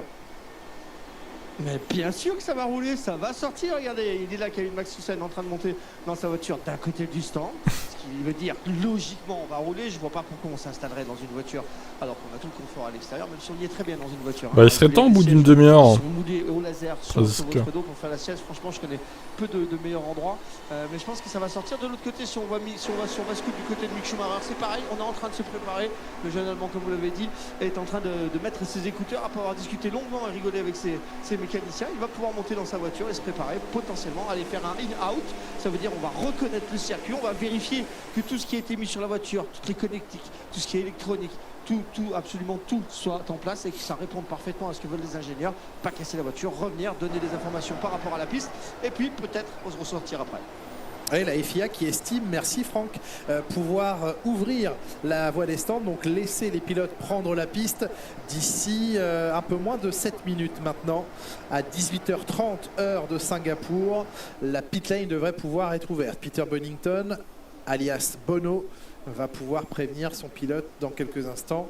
Mais bien sûr que ça va rouler, ça va sortir. Regardez, il est là, Kevin Magnussen en train de monter dans sa voiture d'un côté du stand. Ce qui veut dire logiquement on va rouler. Je vois pas pourquoi on s'installerait dans une voiture alors qu'on a tout le confort à l'extérieur, même si on y est très bien dans une voiture. Bah, il serait temps au bout d'une demi-heure. Ils sont moulés au laser sur votre dos pour faire la sieste. Franchement, je connais peu de meilleurs endroits. Mais je pense que ça va sortir. De l'autre côté, si on bascule du côté de Mick Schumacher, c'est pareil. On est en train de se préparer. Le jeune Allemand, comme vous l'avez dit, est en train de mettre ses écouteurs après avoir discuté longuement et rigolé avec ses mécaniciens. Il va pouvoir monter dans sa voiture et se préparer potentiellement à aller faire un in-out. Ça veut dire on va reconnaître le circuit, on va vérifier que tout ce qui a été mis sur la voiture, toutes les connectiques, tout ce qui est électronique, absolument tout soit en place et que ça réponde parfaitement à ce que veulent les ingénieurs. Pas casser la voiture, revenir, donner des informations par rapport à la piste et puis peut-être on se ressortir après. Et la FIA qui estime, merci Franck, pouvoir ouvrir la voie des stands, donc laisser les pilotes prendre la piste d'ici un peu moins de 7 minutes maintenant. À 18h30 heure de Singapour, la pit lane devrait pouvoir être ouverte. Peter Bonington, alias Bono, va pouvoir prévenir son pilote dans quelques instants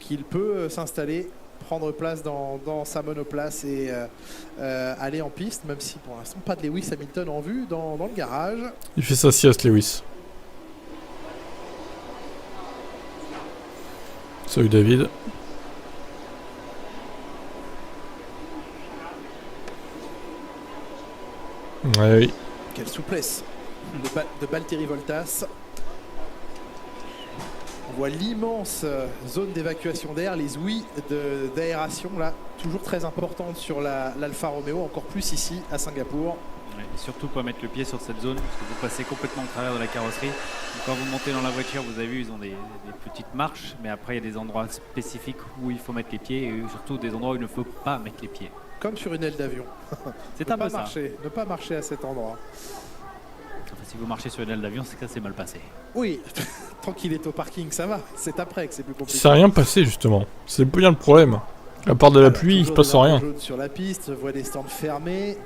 qu'il peut s'installer, prendre place dans sa monoplace et aller en piste, même si pour l'instant pas de Lewis Hamilton en vue dans le garage. Il fait sa sieste, Lewis. Salut David. Ouais, oui. Quelle souplesse de Valtteri Bottas. On voit l'immense zone d'évacuation d'air, les ouïes d'aération là, toujours très importantes sur l'Alfa Romeo, encore plus ici à Singapour. Ouais, et surtout pas mettre le pied sur cette zone, parce que vous passez complètement au travers de la carrosserie. Donc quand vous montez dans la voiture, vous avez vu, ils ont des petites marches, mais après il y a des endroits spécifiques où il faut mettre les pieds, et surtout des endroits où il ne faut pas mettre les pieds. Comme sur une aile d'avion. C'est un peu ça. Ne pas marcher à cet endroit. Enfin, si vous marchez sur une aile d'avion, c'est que ça s'est mal passé. Oui, tant qu'il est au parking, ça va. C'est après que c'est plus compliqué. C'est rien passé justement. C'est bien le problème. À part de la pluie, il se passe rien. Sur la piste, on voit des stands fermés.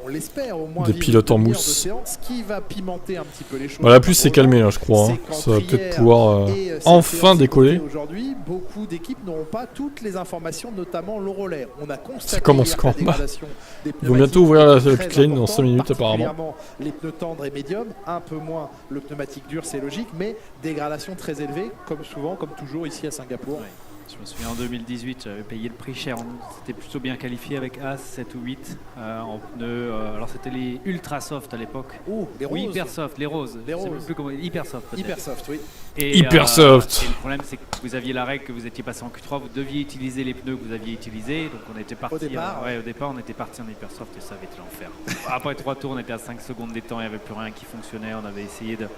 On l'espère au moins. Des pilotes en mousse. Ce qui va pimenter un petit peu les choses. Bon, la pluie s'est calmée là, je crois. Hein. Ça va peut-être pouvoir enfin décoller. Aujourd'hui, beaucoup d'équipes n'auront pas toutes les informations, notamment l'Euroleer. On a constaté ça commence quand bah. Ils vont bientôt ouvrir la pit lane dans 5 minutes apparemment. Les pneus tendres et médiums, un peu moins le pneumatique dur, c'est logique, mais dégradation très élevée, comme souvent, comme toujours ici à Singapour. Ouais. Je me souviens en 2018, j'avais payé le prix cher. C'était plutôt bien qualifié avec As 7 ou 8 en pneus. Alors c'était les ultra soft à l'époque. Oh, les roses. Oui, hyper soft, les roses. Les roses. Plus comment... Hyper soft. Hyper soft, oui. Et, hyper soft. Et le problème, c'est que vous aviez la règle que vous étiez passé en Q3, vous deviez utiliser les pneus que vous aviez utilisés. Donc on était parti. Au départ, on était parti en hyper soft et ça avait été l'enfer. Après 3 tours, on était à 5 secondes des temps, il n'y avait plus rien qui fonctionnait. On avait essayé de.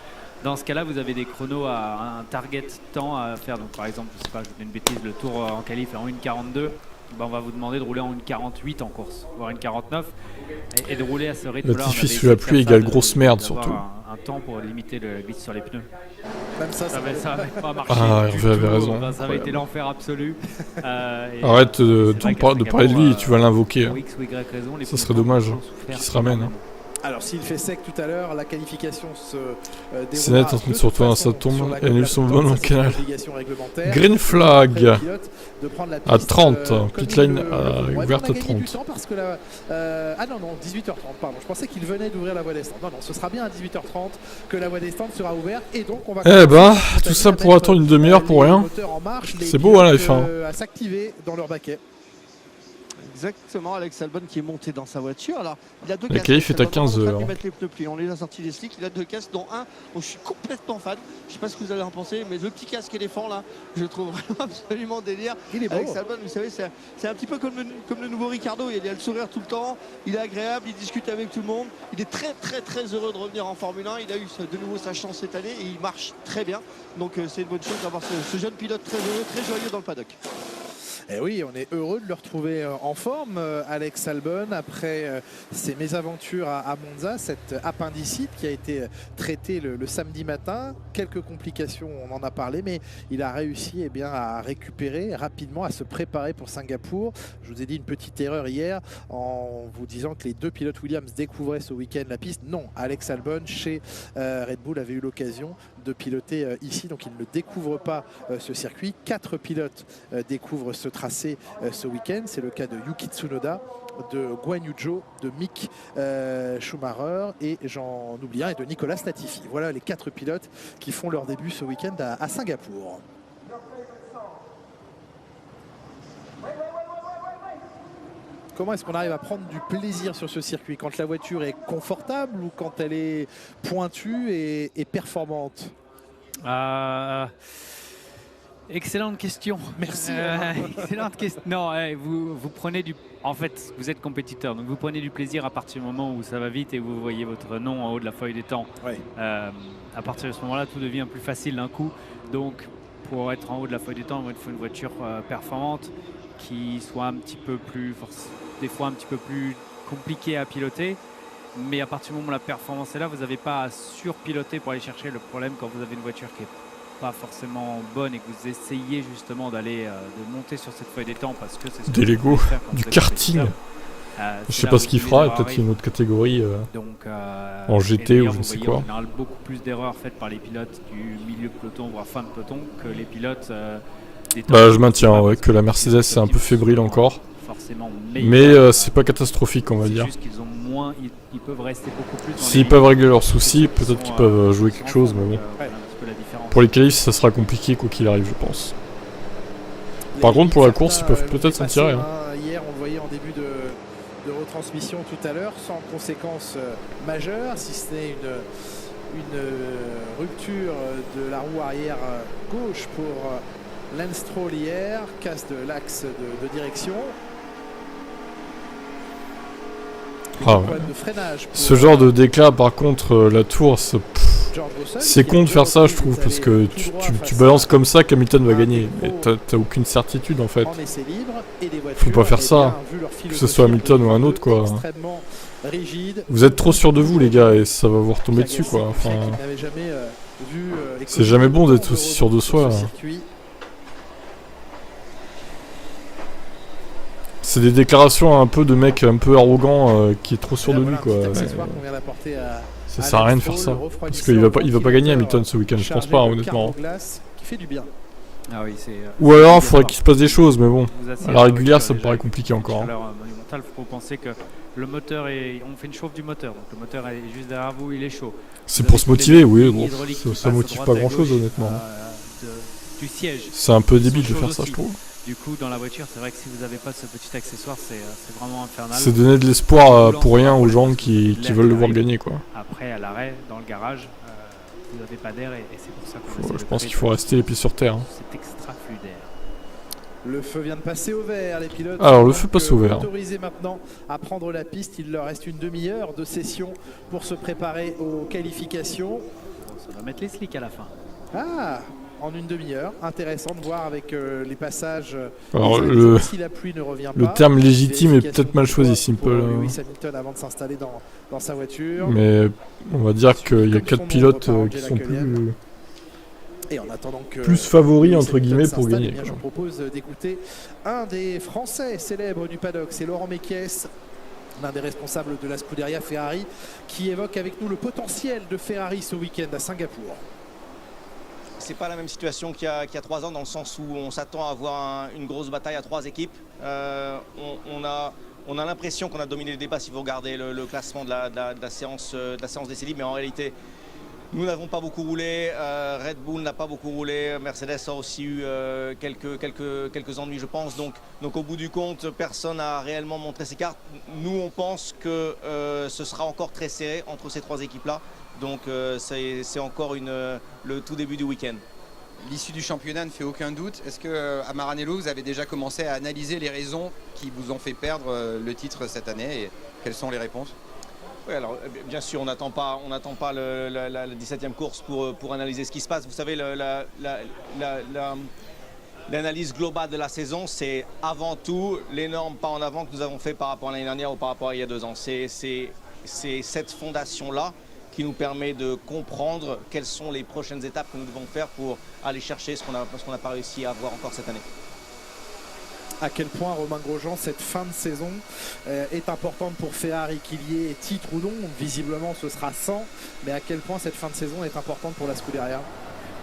Dans ce cas-là, vous avez des chronos à un target temps à faire. Donc, par exemple, je sais pas, je vous dis une bêtise, le tour en qualif est en 1,42. Ben, on va vous demander de rouler en 1,48 en course, voire 1,49, et de rouler à ce rythme-là. La Tiffy sous la pluie égale grosse merde surtout. Un temps pour limiter le glitch sur les pneus. Même ça avait pas marché. Ah, Hervé avait raison. Ben, ça avait été l'enfer absolu. Arrête de parler de lui, tu vas l'invoquer. Ça serait dommage qu'il se ramène. Hein. Alors s'il fait sec tout à l'heure, la qualification se c'est net, surtout ça tombe, et annule son bon en canal. Green flag à 30, pit lane ouverte à 30. Parce que ah non, 18h30, pardon, je pensais qu'il venait d'ouvrir la voie des stands. Non, ce sera bien à 18h30 que la voie des stands sera ouverte, et donc on va... Eh bah, tout ça pour attendre une demi-heure pour rien. C'est beau hein la F1. À s'activer dans leur baquet. Exactement, Alex Albon qui est monté dans sa voiture. Alors, il a 2 casques. La qualif est à 15 heures. On les a sortis des slicks. Il a 2 casques, dont un dont je suis complètement fan. Je sais pas ce que vous allez en penser, mais le petit casque éléphant là, je le trouve vraiment absolument délire. Il est beau. Alex Albon, vous savez, c'est un petit peu comme le nouveau Ricardo. Il a le sourire tout le temps. Il est agréable, il discute avec tout le monde. Il est très heureux de revenir en Formule 1. Il a eu de nouveau sa chance cette année et il marche très bien. Donc c'est une bonne chose d'avoir ce jeune pilote très heureux, très joyeux dans le paddock. Et oui, on est heureux de le retrouver en forme, Alex Albon, après ses mésaventures à Monza, cette appendicite qui a été traitée le samedi matin. Quelques complications, on en a parlé, mais il a réussi à récupérer rapidement, à se préparer pour Singapour. Je vous ai dit une petite erreur hier en vous disant que les 2 pilotes Williams découvraient ce week-end la piste. Non, Alex Albon, chez Red Bull, avait eu l'occasion de piloter ici, donc il ne découvre pas ce circuit. 4 pilotes découvrent ce tracé ce week-end. C'est le cas de Yuki Tsunoda, de Guan Yu Zhou, de Mick Schumacher et j'en oublie un, et de Nicolas Latifi. Voilà les 4 pilotes qui font leur début ce week-end à Singapour. Comment est-ce qu'on arrive à prendre du plaisir sur ce circuit quand la voiture est confortable ou quand elle est pointue et performante? Excellente question. Merci. Excellente question. Non, vous prenez du... En fait, vous êtes compétiteur, donc vous prenez du plaisir à partir du moment où ça va vite et vous voyez votre nom en haut de la feuille des temps. Oui. À partir de ce moment-là, tout devient plus facile d'un coup. Donc, pour être en haut de la feuille des temps, il faut une voiture performante qui soit un petit peu plus... des fois un petit peu plus compliquée à piloter. Mais à partir du moment où la performance est là, vous n'avez pas à surpiloter pour aller chercher le problème quand vous avez une voiture qui est pas forcément bonne et que vous essayez justement d'aller de monter sur cette feuille des temps parce que c'est ce des Lego, du karting. Je sais pas ce qu'il fera, peut-être qu'il y a une autre catégorie en GT ou je ne sais quoi. En général, beaucoup plus d'erreurs faites par les pilotes du milieu de peloton voire fin de peloton que les pilotes bah je maintiens que la Mercedes est un peu fébrile encore. Forcément, mais c'est pas catastrophique on va dire. Juste qu'ils ont moins, ils peuvent rester beaucoup plus. S'ils peuvent régler leurs soucis, peut-être qu'ils peuvent jouer quelque chose, mais bon. Pour les qualifs, ça sera compliqué quoi qu'il arrive, je pense. Par contre, pour la course, ils peuvent peut-être s'en tirer. Hier, on le voyait en début de retransmission tout à l'heure, sans conséquences majeures, si ce n'est une rupture de la roue arrière gauche pour Lance Stroll hier, casse de l'axe de direction. Ah ouais. De freinage pour, ce genre de déclat, par contre, la tour, c'est con de faire ça, je trouve, parce que tu balances comme ça qu'Hamilton va gagner. Et t'as aucune certitude en fait. Faut pas faire ça, que ce soit Hamilton ou un autre, quoi. Vous êtes trop sûr de vous, les gars, et ça va vous retomber dessus, quoi. Enfin, c'est jamais bon d'être aussi sûr de soi. C'est des déclarations un peu de mec un peu arrogant qui est trop sûr de lui, quoi. Ça sert à rien de faire ça, parce qu'il va pas gagner Hamilton ce week-end, je pense pas, honnêtement. Ou alors il faudrait qu'il se passe des choses, mais bon, à la régulière ça me paraît compliqué encore. Il faut penser que le moteur on fait une chauffe du moteur, donc le moteur est juste derrière vous, il est chaud. C'est pour se motiver, oui, bon, ça motive pas grand chose honnêtement. Du siège. C'est un peu débile de faire ça, je trouve. Du coup, dans la voiture, c'est vrai que si vous n'avez pas ce petit accessoire, c'est vraiment infernal. C'est donner de l'espoir pour rien aux gens qui veulent le voir gagner, quoi. Après, à l'arrêt, dans le garage, vous n'avez pas d'air et c'est pour ça qu'on je pense qu'il faut rester les pieds sur terre. C'est extra fluidaire. Le feu vient de passer au vert, les pilotes. Alors, le feu passe au vert. Autorisés maintenant à prendre la piste. Il leur reste une demi-heure de session pour se préparer aux qualifications. Ça va mettre les slicks à la fin. Ah, en une demi-heure. Intéressant de voir avec les passages. Alors, si la pluie ne revient le pas, terme légitime est peut-être mal choisi, Simple. Lewis Hamilton avant de s'installer dans sa voiture. Mais on va dire qu'il y a 4 pilotes qui sont plus. Et en attendant que plus favoris entre guillemets pour gagner. Je vous propose d'écouter un des Français célèbres du paddock, c'est Laurent Mekies, l'un des responsables de la Scuderia Ferrari, qui évoque avec nous le potentiel de Ferrari ce week-end à Singapour. C'est pas la même situation qu'il y a 3 ans, dans le sens où on s'attend à avoir une grosse bataille à 3 équipes. On a l'impression qu'on a dominé le débat si vous regardez le classement de la séance d'essai libre, mais en réalité nous n'avons pas beaucoup roulé, Red Bull n'a pas beaucoup roulé, Mercedes a aussi eu quelques ennuis, je pense. Donc au bout du compte, personne n'a réellement montré ses cartes. Nous, on pense que ce sera encore très serré entre ces 3 équipes-là. Donc c'est encore le tout début du week-end. L'issue du championnat ne fait aucun doute. Est-ce que à Maranello, vous avez déjà commencé à analyser les raisons qui vous ont fait perdre le titre cette année et quelles sont les réponses? Oui, alors bien sûr, on n'attend pas la 17e course pour analyser ce qui se passe. Vous savez, l'analyse globale de la saison, c'est avant tout l'énorme pas en avant que nous avons fait par rapport à l'année dernière ou par rapport à il y a 2 ans. C'est cette fondation-là qui nous permet de comprendre quelles sont les prochaines étapes que nous devons faire pour aller chercher ce qu'on n'a pas réussi à avoir encore cette année. À quel point, Romain Grosjean, cette fin de saison est importante pour Ferrari, qu'il y ait titre ou non. Visiblement, ce sera 100. Mais à quel point cette fin de saison est importante pour la Scuderia?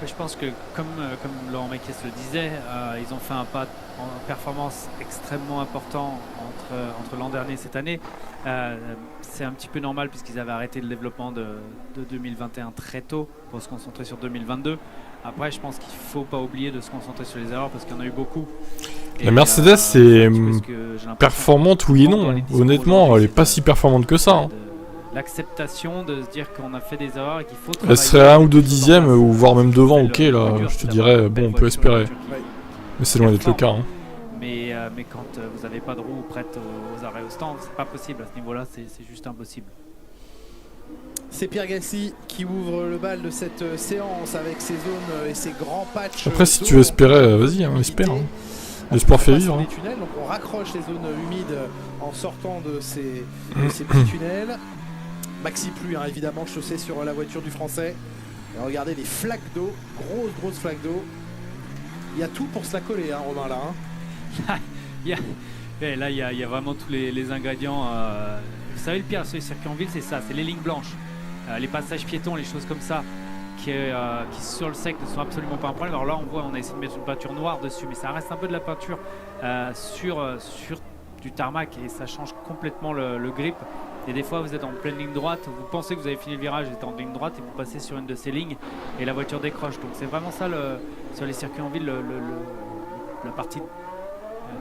Je pense que, comme Laurent Mekies le disait, ils ont fait un pas en performance extrêmement important entre l'an dernier et cette année. C'est un petit peu normal puisqu'ils avaient arrêté le développement de 2021 très tôt pour se concentrer sur 2022. Après, je pense qu'il ne faut pas oublier de se concentrer sur les erreurs parce qu'il y en a eu beaucoup. La Mercedes est performante, oui et non. Honnêtement, elle n'est pas si performante que ça. L'acceptation de se dire qu'on a fait des erreurs et qu'il faut travailler. Elle serait 1 ou 2 dixièmes, ou voire même devant, ok, là, je te dirais, bon, on peut espérer. Mais c'est loin d'être le cas. Hein. Mais quand vous n'avez pas de roue prête aux arrêts au stand, c'est pas possible à ce niveau-là, c'est juste impossible. C'est Pierre Gasly qui ouvre le bal de cette séance avec ses zones et ses grands patchs. Après, si tu veux espérer, vas-y, hein, espère. Hein. L'espoir fait vivre. Hein. Tunnels, donc on raccroche les zones humides en sortant de ces petits tunnels. Maxi pluie, hein, évidemment, chaussée sur la voiture du Français. Et regardez les flaques d'eau, grosses flaques d'eau. Il y a tout pour se la coller, hein, Romain, là. Hein. Là, il y a vraiment tous les ingrédients. Vous savez, le pire sur les circuits en ville, c'est ça, c'est les lignes blanches. Les passages piétons, les choses comme ça, qui sur le sec ne sont absolument pas un problème. Alors là, on a essayé de mettre une peinture noire dessus, mais ça reste un peu de la peinture sur du tarmac et ça change complètement le grip. Et des fois, vous êtes en pleine ligne droite, vous pensez que vous avez fini le virage, vous êtes en ligne droite et vous passez sur une de ces lignes et la voiture décroche. Donc c'est vraiment ça, sur les circuits en ville, la partie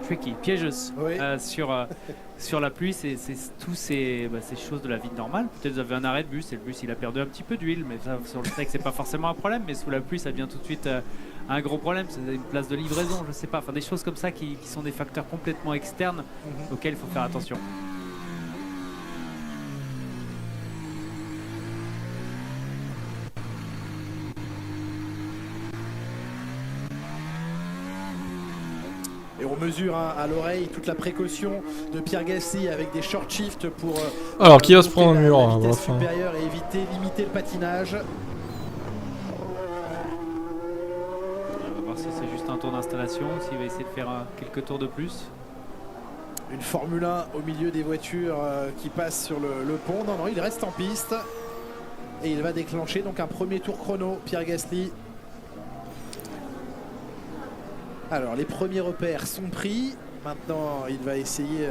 tricky, piégeuse sur la pluie. C'est tous ces choses de la vie normale. Peut-être vous avez un arrêt de bus et le bus il a perdu un petit peu d'huile, mais ça, sur le sec c'est pas forcément un problème. Mais sous la pluie ça devient tout de suite un gros problème. C'est une place de livraison, je sais pas. Enfin des choses comme ça qui sont des facteurs complètement externes auxquels il faut faire attention. Et on mesure à l'oreille toute la précaution de Pierre Gasly avec des short shifts pour alors qui va se prendre un mur à la vitesse supérieure et limiter le patinage. On va voir si c'est juste un tour d'installation, s'il va essayer de faire quelques tours de plus. Une Formule 1 au milieu des voitures qui passent sur le pont. Non, il reste en piste et il va déclencher donc un premier tour chrono, Pierre Gasly. Alors les premiers repères sont pris, maintenant il va essayer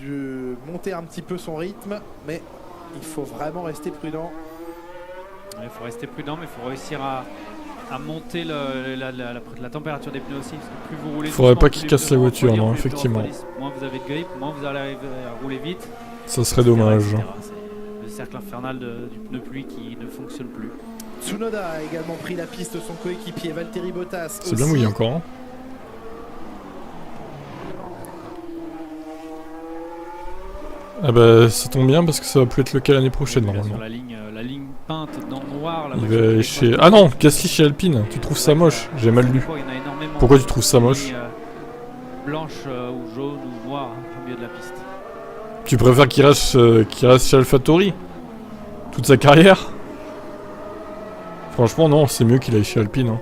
de monter un petit peu son rythme, mais il faut vraiment rester prudent. Il faut rester prudent, mais il faut réussir à monter la température des pneus aussi, parce que plus vous roulez... Il faudrait pas qu'il casse la voiture, non, effectivement. Moins vous avez de grippe, moins vous allez arriver à rouler vite. Ça serait dommage. C'est le cercle infernal du pneu pluie qui ne fonctionne plus. Tsunoda a également pris la piste, son coéquipier Valtteri Bottas. C'est bien mouillé encore. Hein. Ah bah ça tombe bien parce que ça va plus être le cas l'année prochaine normalement. Sur la ligne peinte dans le noir. Il va chez... Ah non, Gasly chez Alpine, tu trouves ça moche? J'ai mal lu. Pourquoi tu trouves ça moche? Blanche ou jaune ou noire au milieu de la piste. Tu préfères qu'il reste chez AlphaTauri toute sa carrière? Franchement non, c'est mieux qu'il aille chez Alpine. Hein.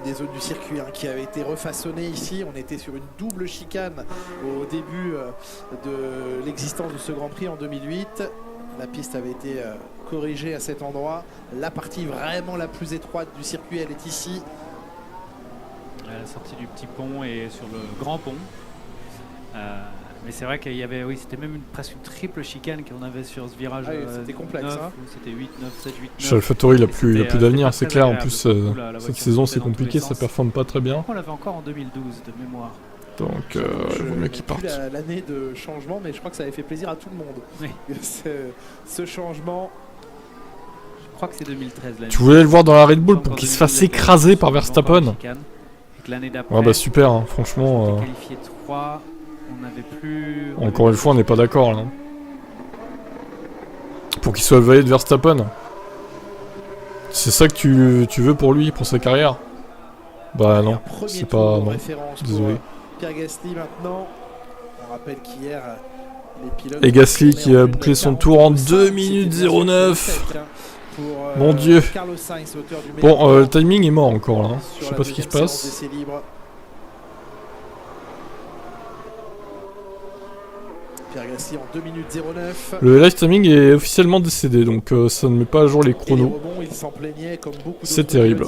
Des zones du circuit qui avait été refaçonnées ici. On était sur une double chicane au début de l'existence de ce Grand Prix en 2008. La piste avait été corrigée à cet endroit. La partie vraiment la plus étroite du circuit, elle est ici. À la sortie du petit pont et sur le grand pont. Mais c'est vrai qu'il y avait, c'était même presque une triple chicane qu'on avait sur ce virage. C'était complexe. 9, c'était 8, 9, 7, 8, 9. Chez AlphaTauri, il a plus d'avenir, c'est clair. En plus, cette saison, c'est compliqué, ça performe pas très bien. On l'avait encore en 2012 de mémoire. Donc, il vaut mieux qu'il parte. L'année de changement, mais je crois que ça avait fait plaisir à tout le monde. Oui. Ce changement. Je crois que c'est 2013. Tu voulais le voir dans la Red Bull pour qu'il se fasse écraser par Verstappen. Ouais, bah super, hein, franchement. Qualifié 3. On avait plus... Encore une fois, on n'est pas d'accord là. Pour qu'il soit le valet de Verstappen. C'est ça que tu veux pour lui, pour sa carrière? Bah non, c'est pas... Non, désolé. Pierre Gasly maintenant. On rappelle qu'hier, les pilotes... Et Gasly qui a bouclé son tour en 2 minutes 09. Mon dieu. Bon, le timing est mort encore là. Je sais pas ce qui se passe. Pierre Gasly en 2 minutes 09. Le live timing est officiellement décédé, donc ça ne met pas à jour les chronos. C'est terrible.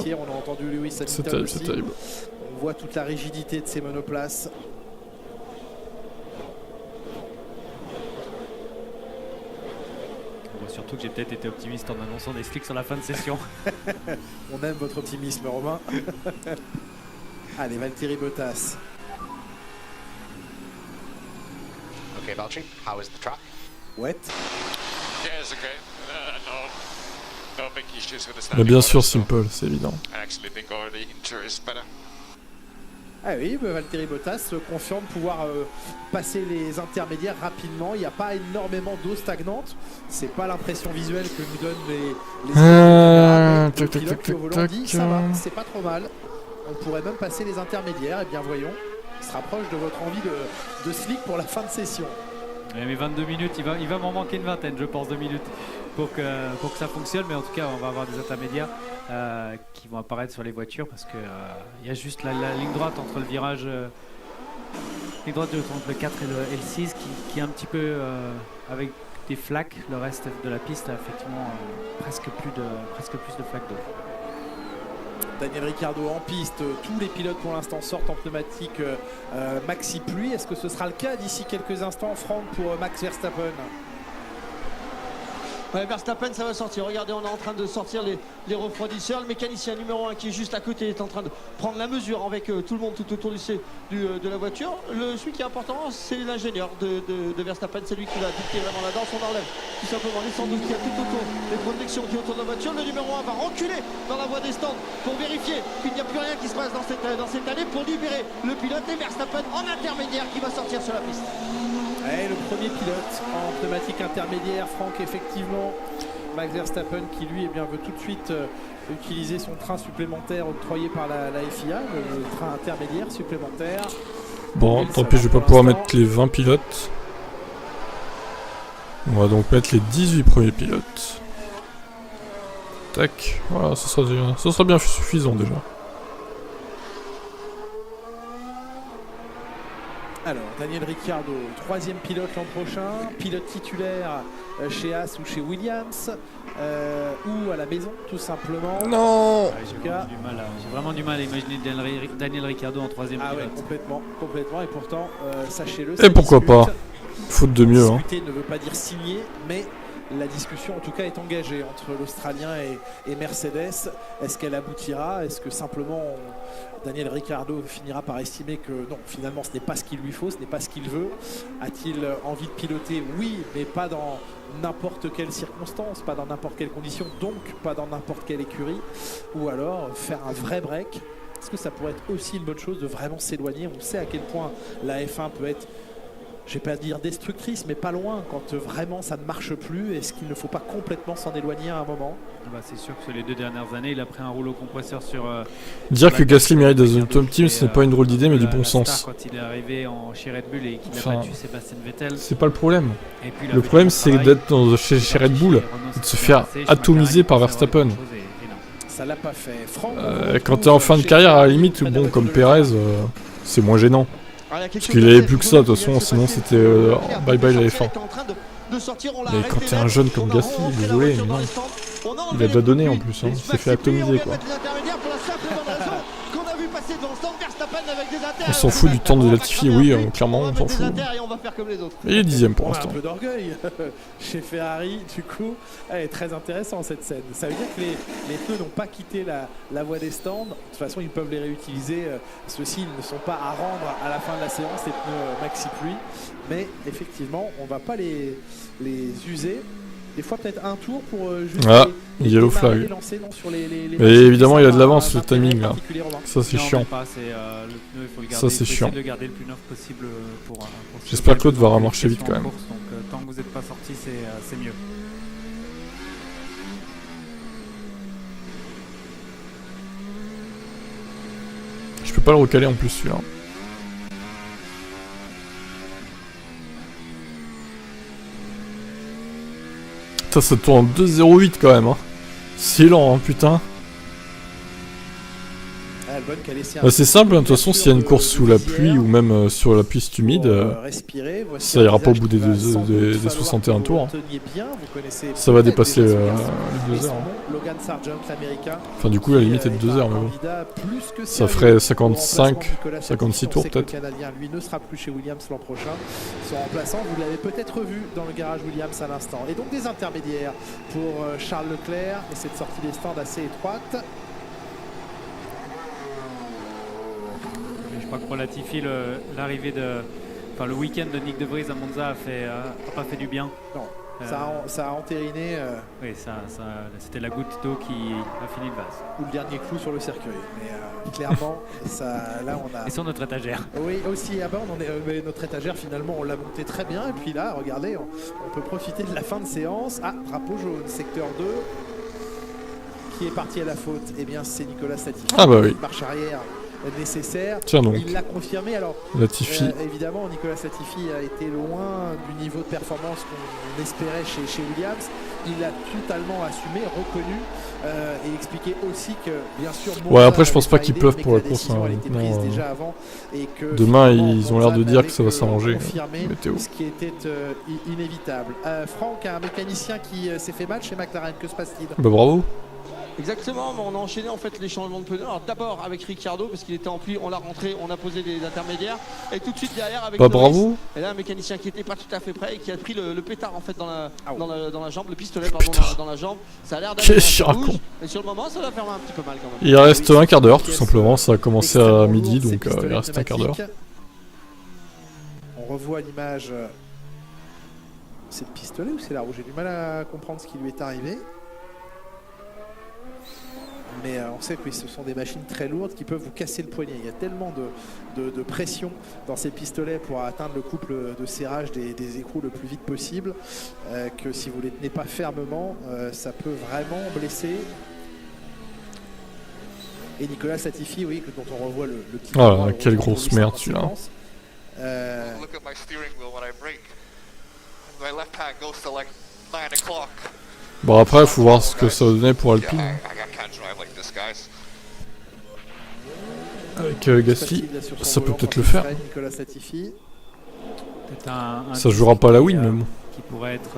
C'est terrible, c'est terrible. On voit toute la rigidité de ces monoplaces. On voit surtout que j'ai peut-être été optimiste en annonçant des slicks sur la fin de session. On aime votre optimisme, Romain. Allez, Valtteri Bottas. Okay, Valtteri, how is the track? Wet. Yeah, it's okay. No big issues with the Mais bien sûr, Simple, c'est évident. I actually think already Inter is better. Ah oui, Valtteri Bottas confirme pouvoir passer les intermédiaires rapidement. Il n'y a pas énormément d'eau stagnante. C'est pas l'impression visuelle que nous donnent les pilotes qui au volant dit ça va, c'est pas trop mal. On pourrait même passer les intermédiaires. Et bien voyons. Se rapproche de votre envie de slick pour la fin de session. Mais 22 minutes, il va m'en manquer une vingtaine, je pense, 2 minutes pour que ça fonctionne. Mais en tout cas, on va avoir des intermédiaires qui vont apparaître sur les voitures parce que il y a juste la ligne droite entre le virage, ligne droite entre le 4 et le 6 qui est un petit peu avec des flaques. Le reste de la piste a effectivement presque plus de flaques d'eau. Daniel Ricciardo en piste, tous les pilotes pour l'instant sortent en pneumatique maxi pluie. Est-ce que ce sera le cas d'ici quelques instants, Franck, pour Max Verstappen? Ouais, Verstappen, ça va sortir. Regardez, on est en train de sortir les refroidisseurs. Le mécanicien numéro 1 qui est juste à côté est en train de prendre la mesure avec tout le monde tout autour de la voiture. Celui qui est important, c'est l'ingénieur de Verstappen. C'est lui qui va dicter vraiment la danse. On enlève tout simplement les sandals qui y a tout autour, les protections qui est autour de la voiture. Le numéro 1 va reculer dans la voie des stands pour vérifier qu'il n'y a plus rien qui se passe dans cette allée pour libérer le pilote et Verstappen en intermédiaire qui va sortir sur la piste. Et le premier pilote en pneumatique intermédiaire, Franck, effectivement, Max Verstappen qui lui veut tout de suite utiliser son train supplémentaire octroyé par la FIA, le train intermédiaire supplémentaire. Bon, tant pis, je vais pas pouvoir mettre les 20 pilotes. On va donc mettre les 18 premiers pilotes. Tac, voilà, ça sera bien suffisant déjà. Alors, Daniel Ricciardo, 3e pilote l'an prochain, pilote titulaire chez Haas ou chez Williams, ou à la maison, tout simplement. Non. J'ai vraiment du mal à imaginer Daniel Ricciardo en 3e pilote. Ah ouais, complètement, et pourtant, sachez-le... Et pourquoi pas? Faute de mieux, hein. Discuter ne veut pas dire signer, mais... La discussion en tout cas est engagée entre l'Australien et Mercedes. Est-ce qu'elle aboutira? Est-ce que simplement Daniel Ricciardo finira par estimer que non, finalement ce n'est pas ce qu'il lui faut, ce n'est pas ce qu'il veut? A-t-il envie de piloter? Oui, mais pas dans n'importe quelle circonstance, pas dans n'importe quelle condition, donc pas dans n'importe quelle écurie. Ou alors faire un vrai break. Est-ce que ça pourrait être aussi une bonne chose de vraiment s'éloigner? On sait à quel point la F1 peut être, je vais pas dire destructrice, mais pas loin quand vraiment ça ne marche plus. Est-ce qu'il ne faut pas complètement s'en éloigner à un moment? C'est sûr que sur les 2 dernières années, il a pris un rouleau compresseur sur... Dire que Gasly mérite dans un top team, ce n'est pas une drôle d'idée, mais du bon sens. Quand il est arrivé chez Red Bull et qu'il a battu Sébastien Vettel. C'est pas le problème. Le problème, c'est d'être chez Red Bull et de se faire atomiser par Verstappen. Ça l'a pas fait. Franck, quand t'es en fin de carrière, à la limite, bon, comme Perez, c'est moins gênant. Parce qu'il avait plus que ça, de toute façon, sinon c'était bye bye la F1. Mais quand t'es un jeune comme Gasly, désolé, mais non. Il a déjà donné en plus, hein. Il s'est fait atomiser quoi. On s'en fout du temps de Latifi, oui, clairement, on s'en fout. Et il est 10ème pour l'instant. Un peu d'orgueil chez Ferrari, du coup. Elle est très intéressante cette scène. Ça veut dire que les pneus n'ont pas quitté la voie des stands. De toute façon, ils peuvent les réutiliser. Ceux-ci ne sont pas à rendre à la fin de la séance, les pneus Maxi Pluie. Mais effectivement, on ne va pas les user. Des fois peut-être un tour pour juste yellow flag. Mais évidemment il y a de l'avance le timing là. Ça c'est chiant. Ça c'est chiant. J'espère que l'autre va remarcher vite quand même. Donc tant que vous n'êtes pas sorti, c'est mieux. Je peux pas le recaler en plus celui-là. Ça tourne en 2.08 quand même, hein. C'est lent, hein, putain. C'est simple, hein, de toute façon, s'il y a une course sous la pluie ou même sur la piste humide, ça ira pas au bout des 61 tours. Hein. Ça va dépasser les 2 heures. Hein. Enfin, du coup, la limite est de 2 heures, mais bon. Ça ferait 56 tours peut-être. Le Canadien, lui, ne sera plus chez Williams l'an prochain. Son remplaçant, vous l'avez peut-être vu dans le garage Williams à l'instant. Et donc des intermédiaires pour Charles Leclerc et cette sortie des stands assez étroite. Je crois que pour Latifi, l'arrivée le week-end de Nick De Vries à Monza a pas fait du bien. Non, ça a entériné. Oui, c'était la goutte d'eau qui a fini le vase. Ou le dernier clou sur le cercueil. Mais clairement, là on a. Et sur notre étagère. Oui, aussi. Mais notre étagère finalement on l'a montée très bien. Et puis là, regardez, on peut profiter de la fin de séance. Ah, drapeau jaune, secteur 2. Qui est parti à la faute? Eh bien, c'est Nicolas Latifi. Ah bah oui. Marche arrière nécessaire. Tiens donc. Il l'a confirmé. Alors, Latifi. Évidemment, Nicolas Latifi a été loin du niveau de performance qu'on espérait chez Williams. Il a totalement assumé, reconnu et expliqué aussi que, bien sûr, ouais, après, je pense pas qu'ils pleuvent pour la course. Hein. Demain, ils ont l'air de dire que ça va s'arranger. Météo. Ce qui était inévitable. Franck, un mécanicien qui s'est fait mal chez McLaren. Que se passe-t-il? Bah bravo. Exactement, mais on a enchaîné en fait les changements de pneus. Alors d'abord avec Ricciardo parce qu'il était en pluie, on l'a rentré, on a posé des intermédiaires et tout de suite derrière avec Bah, Norris. bravo. Et là un mécanicien qui était pas tout à fait prêt et qui a pris le pétard en fait dans la jambe, le pistolet pardon dans la jambe. Ça a l'air d'aller Qu'est-ce qu'il raconte? et sur le moment ça va faire un petit peu mal quand même. Il reste un quart d'heure tout simplement, ça a commencé à midi donc il reste un quart d'heure. On revoit l'image. C'est le pistolet ou c'est la roue? J'ai du mal à comprendre ce qui lui est arrivé. Mais on sait que ce sont des machines très lourdes qui peuvent vous casser le poignet. Il y a tellement de pression dans ces pistolets pour atteindre le couple de serrage des écrous le plus vite possible que si vous ne les tenez pas fermement, ça peut vraiment blesser. Et Nicolas Latifi, oui, dont on revoit le petit... Ah, quelle grosse merde celui-là. Look at my steering wheel when I brake. My left hand goes to like 9 o'clock. Bon après il faut voir ce que ça donnait pour Alpine. I can't drive like this, guys. Avec Gasly, ça peut peut-être le faire. Nicolas Latifi. Ça jouera pas à la win mais bon. Qui pourrait être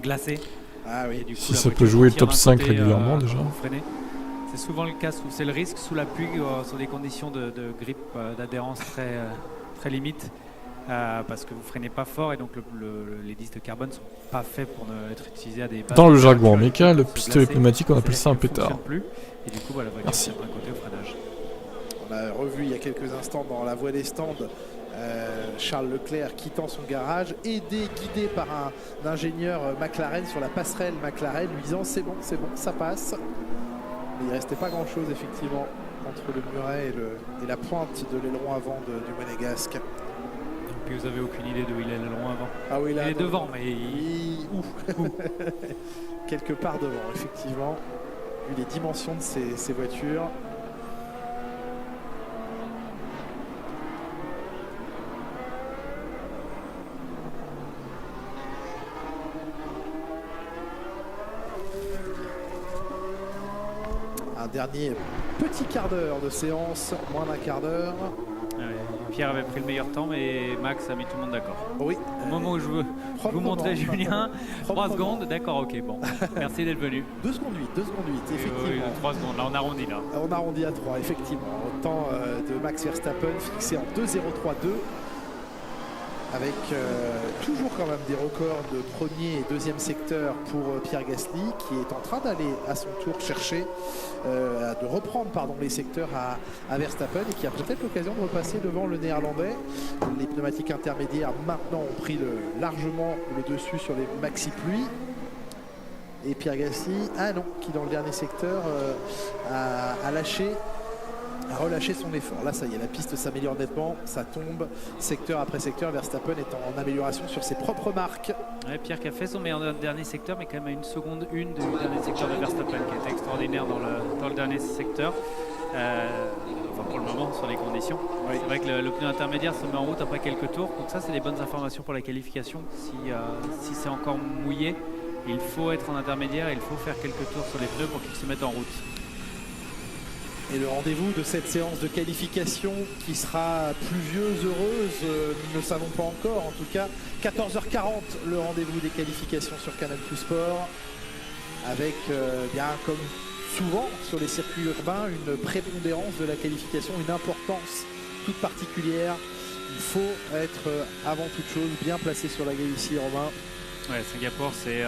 glacé. Ah oui. Si ça peut jouer le top 5 régulièrement déjà. C'est souvent le cas, c'est le risque sous la pluie sur des conditions de grip, d'adhérence très limite. Parce que vous freinez pas fort et donc les disques de carbone sont pas faits pour être utilisés à des bases. Dans le jargon en méca, le pistolet pneumatique on appelle ça un pétard. Et du coup, voilà, la voiture tient d'un côté au freinage. On a revu il y a quelques instants dans la voie des stands Charles Leclerc quittant son garage, guidé par un ingénieur McLaren sur la passerelle McLaren, lui disant c'est bon, ça passe. Mais il restait pas grand chose effectivement entre le muret et la pointe de l'aileron avant du monégasque. Et puis vous avez aucune idée d'où il est l'aileron avant. Ah oui, là, il est devant, mais où quelque part devant, effectivement. Vu les dimensions de ces voitures. Un dernier petit quart d'heure de séance, moins d'un quart d'heure. Pierre avait pris le meilleur temps, mais Max a mis tout le monde d'accord. Oui. Au moment où je veux vous montrer Julien, 3 secondes, d'accord, ok, bon. Merci d'être venu. 2 secondes 8, effectivement. Oui, 3 secondes, là on arrondit là. On arrondit à 3, effectivement. Au temps de Max Verstappen, fixé en 2.03.2. Avec toujours quand même des records de premier et deuxième secteur pour Pierre Gasly, qui est en train d'aller à son tour chercher, de reprendre les secteurs à Verstappen, et qui a peut-être l'occasion de repasser devant le néerlandais. Les pneumatiques intermédiaires maintenant ont pris largement le dessus sur les maxi pluies. Et Pierre Gasly, qui dans le dernier secteur a relâché son effort. Là, ça y est, la piste s'améliore nettement, ça tombe secteur après secteur. Verstappen est en amélioration sur ses propres marques. Ouais, Pierre qui a fait son meilleur dernier secteur, mais quand même à 1 seconde 1 du dernier secteur de Verstappen, qui était extraordinaire dans le dernier secteur. Enfin, pour le moment, sur les conditions. Oui. C'est vrai que le pneu intermédiaire se met en route après quelques tours. Donc ça, c'est des bonnes informations pour la qualification. Si c'est encore mouillé, il faut être en intermédiaire, il faut faire quelques tours sur les pneus pour qu'ils se mettent en route. Et le rendez-vous de cette séance de qualification qui sera pluvieuse, heureuse, nous ne le savons pas encore. En tout cas, 14h40, le rendez-vous des qualifications sur Canal+ Sport. Avec, bien comme souvent sur les circuits urbains, une prépondérance de la qualification, une importance toute particulière. Il faut être, avant toute chose, bien placé sur la grille ici, Romain. Ouais, Singapour, c'est...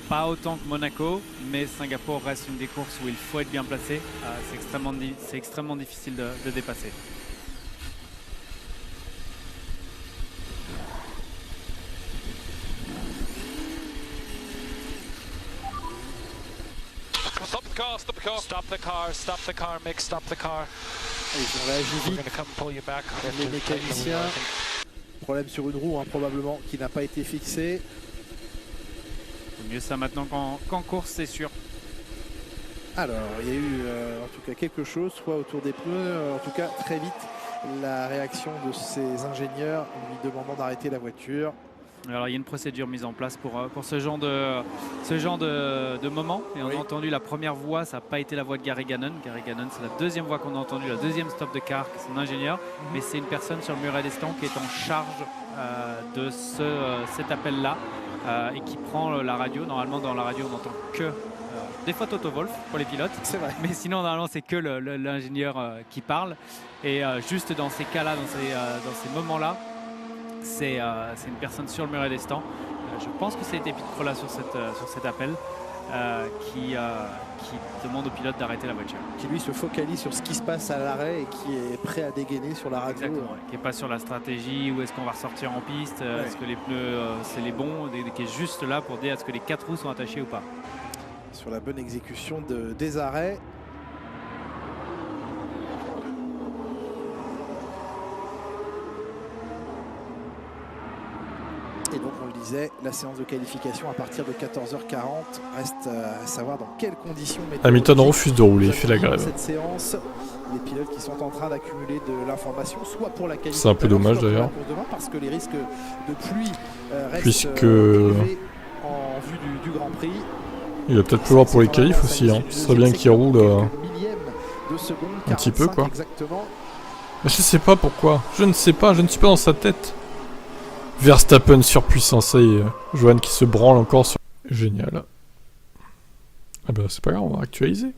pas autant que Monaco, mais Singapour reste une des courses où il faut être bien placé. C'est extrêmement difficile de dépasser. Stop the car, stop the car. Stop the car, stop the car, Mick, stop the car. Ils ont réagi vite. We're gonna come pull you back. Les mécaniciens. Problème sur une roue, probablement, qui n'a pas été fixée. Mieux ça maintenant qu'en course, c'est sûr. Alors, il y a eu en tout cas quelque chose, soit autour des pneus, en tout cas très vite, la réaction de ces ingénieurs lui demandant d'arrêter la voiture. Alors il y a une procédure mise en place pour ce genre de moment. Et on a entendu la première voix, ça n'a pas été la voix de Gary Gannon. Gary Gannon, c'est la deuxième voix qu'on a entendue, la deuxième stop de car, son ingénieur. Mais c'est une personne sur le muret des stands qui est en charge de cet appel-là et qui prend la radio. Normalement, dans la radio, on n'entend que des fois Toto Wolff pour les pilotes. C'est vrai. Mais sinon, normalement, c'est que l'ingénieur qui parle. Et juste dans ces cas-là, dans ces moments-là, c'est une personne sur le muret des stands. Je pense que c'était Pete Crolla sur cet appel qui demande au pilote d'arrêter la voiture. Qui lui se focalise sur ce qui se passe à l'arrêt et qui est prêt à dégainer sur la radio. Exactement, qui n'est pas sur la stratégie, où est-ce qu'on va ressortir en piste, est-ce que les pneus c'est les bons, qui est juste là pour dire est-ce que les 4 roues sont attachées ou pas. Sur la bonne exécution des arrêts. Et donc on le disait, la séance de qualification à partir de 14h40 reste à savoir dans quelles conditions Hamilton refuse de rouler, il fait la grève. Cette séance, les pilotes qui sont en train d'accumuler de l'information, soit pour la qualification, c'est un peu dommage d'ailleurs. Parce que les risques de pluie restent puisque en vue du Grand Prix. Il va peut-être pleuvoir pour les qualifs aussi, hein. Ce serait bien qu'il roule un petit peu quoi. Mais je sais pas pourquoi, je ne sais pas, je ne suis pas dans sa tête. Verstappen surpuissant, ça y est. Johan qui se branle encore sur... Génial. Ah bah c'est pas grave, on va actualiser.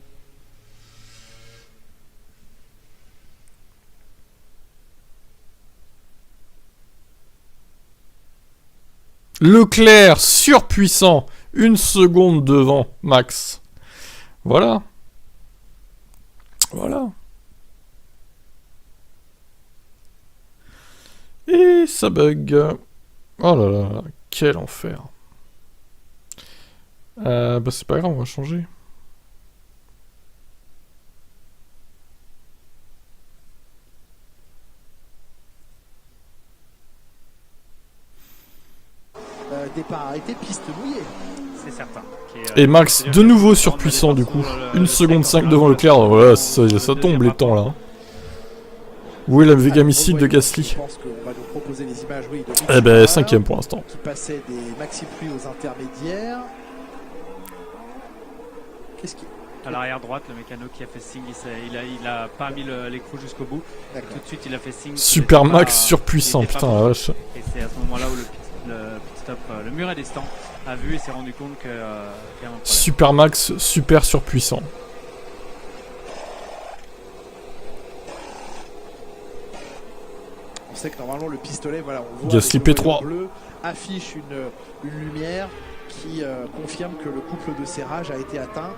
Leclerc surpuissant. 1 seconde devant Max. Voilà. Voilà. Et ça bug. Oh là là, quel enfer. Bah c'est pas grave, on va changer. Départ arrêté, piste mouillée. C'est certain. Et Max de nouveau surpuissant du coup. 1 seconde 5 devant Leclerc. Voilà, ça tombe les temps là. Où est la Vega missile de Gasly? Eh ben 5ème pour l'instant. Qui passait des maxi pluies aux intermédiaires. Qu'est-ce qui... À l'arrière droite, le mécano qui a fait signe, il a pas mis l'écrou jusqu'au bout. Tout de suite, il a fait signe. Super Max surpuissant, putain la vache. Et c'est à ce moment-là où le pit stop, le muret des stands, a vu et s'est rendu compte qu'il y a un problème. Super Max, super surpuissant. On sait que normalement le pistolet, voilà, on voit Gasly P3 bleu affiche une lumière qui confirme que le couple de serrage a été atteint.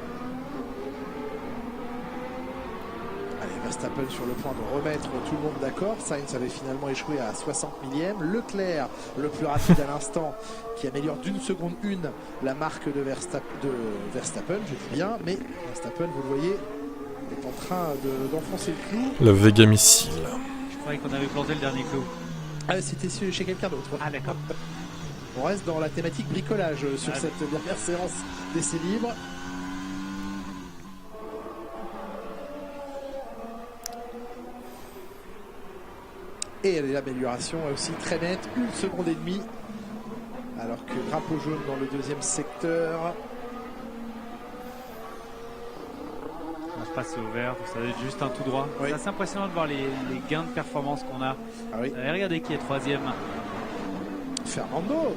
Allez, Verstappen sur le point de remettre tout le monde d'accord. Sainz avait finalement échoué à 60 millième. Leclerc, le plus rapide à l'instant, qui améliore d'1 seconde 1 la marque de Verstappen, je dis bien, mais Verstappen, vous le voyez, est en train d'enfoncer le clou. La Vega missile. Je croyais qu'on avait planté le dernier clou. Ah, c'était chez quelqu'un d'autre. Ah d'accord. On reste dans la thématique bricolage sur cette dernière séance d'essai libre. Et l'amélioration aussi très nette, 1 seconde et demie. Alors que drapeau jaune dans le deuxième secteur. On se passe au vert, ça va être juste un tout droit. Oui. C'est assez impressionnant de voir les gains de performance qu'on a. Ah oui. Regardez qui est 3ème. Fernando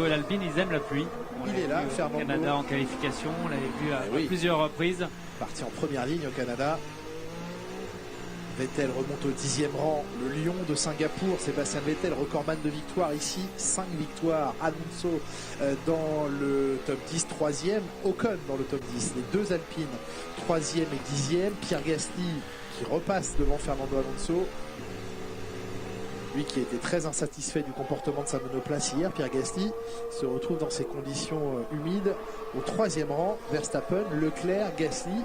et l'Alpine, ils aiment la pluie. Il est là, Fernando. Au Canada en qualification, on l'avait vu à plusieurs reprises. Parti en première ligne au Canada. Vettel remonte au 10e rang. Le lion de Singapour, Sébastien Vettel, recordman de victoires ici. 5 victoires. Alonso dans le top 10, 3e. Ocon dans le top 10. Les deux Alpines, 3e et 10e. Pierre Gasly qui repasse devant Fernando Alonso. Lui qui était très insatisfait du comportement de sa monoplace hier, Pierre Gasly, se retrouve dans ces conditions humides au 3e rang. Verstappen, Leclerc, Gasly,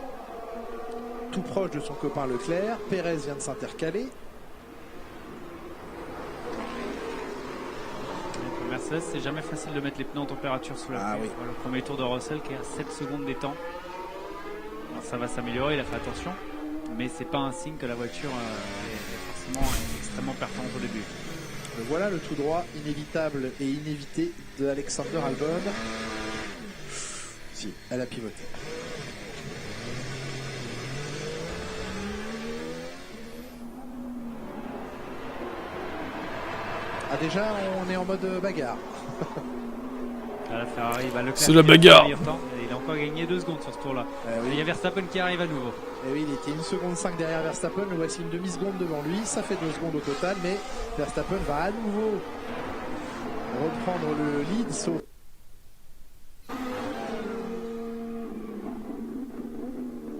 tout proche de son copain Leclerc. Pérez vient de s'intercaler. Pour Mercedes, c'est jamais facile de mettre les pneus en température sous la pluie. Le premier tour de Russell qui est à 7 secondes des temps. Alors ça va s'améliorer, il a fait attention, mais c'est pas un signe que la voiture est forcément extrêmement performante au début. Voilà le tout droit inévitable et inévité de Alexander Albon. Si, elle a pivoté. Ah déjà, on est en mode bagarre. Ah, la Ferrari, c'est la bagarre. Il est en encore gagné 2 secondes sur ce tour-là. Oui. Il y a Verstappen qui arrive à nouveau. Et oui, il était 1 seconde 5 derrière Verstappen, le voici une demi-seconde devant lui, ça fait 2 secondes au total, mais Verstappen va à nouveau reprendre le lead, sauf...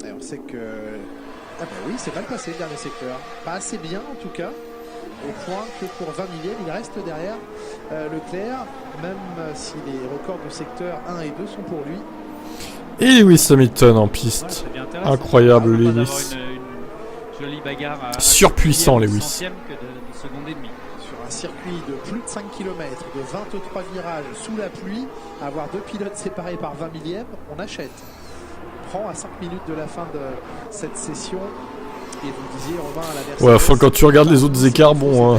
Et on sait que... Ah bah oui, c'est mal passé le dernier secteur. Pas assez bien en tout cas, au point que pour 20 millièmes, il reste derrière Leclerc, même si les records de secteur 1 et 2 sont pour lui. Et Lewis Hamilton en piste. Incroyable Lewis. Une jolie bagarre. Surpuissant Lewis. Que de seconde et demie. Sur un circuit de plus de 5 km, de 23 virages sous la pluie, avoir 2 pilotes séparés par 20 millièmes, on achète. On prend à 5 minutes de la fin de cette session. Et vous disiez, Romain, à la Mercedes, Ouais, enfin quand tu regardes les autres écarts, bon,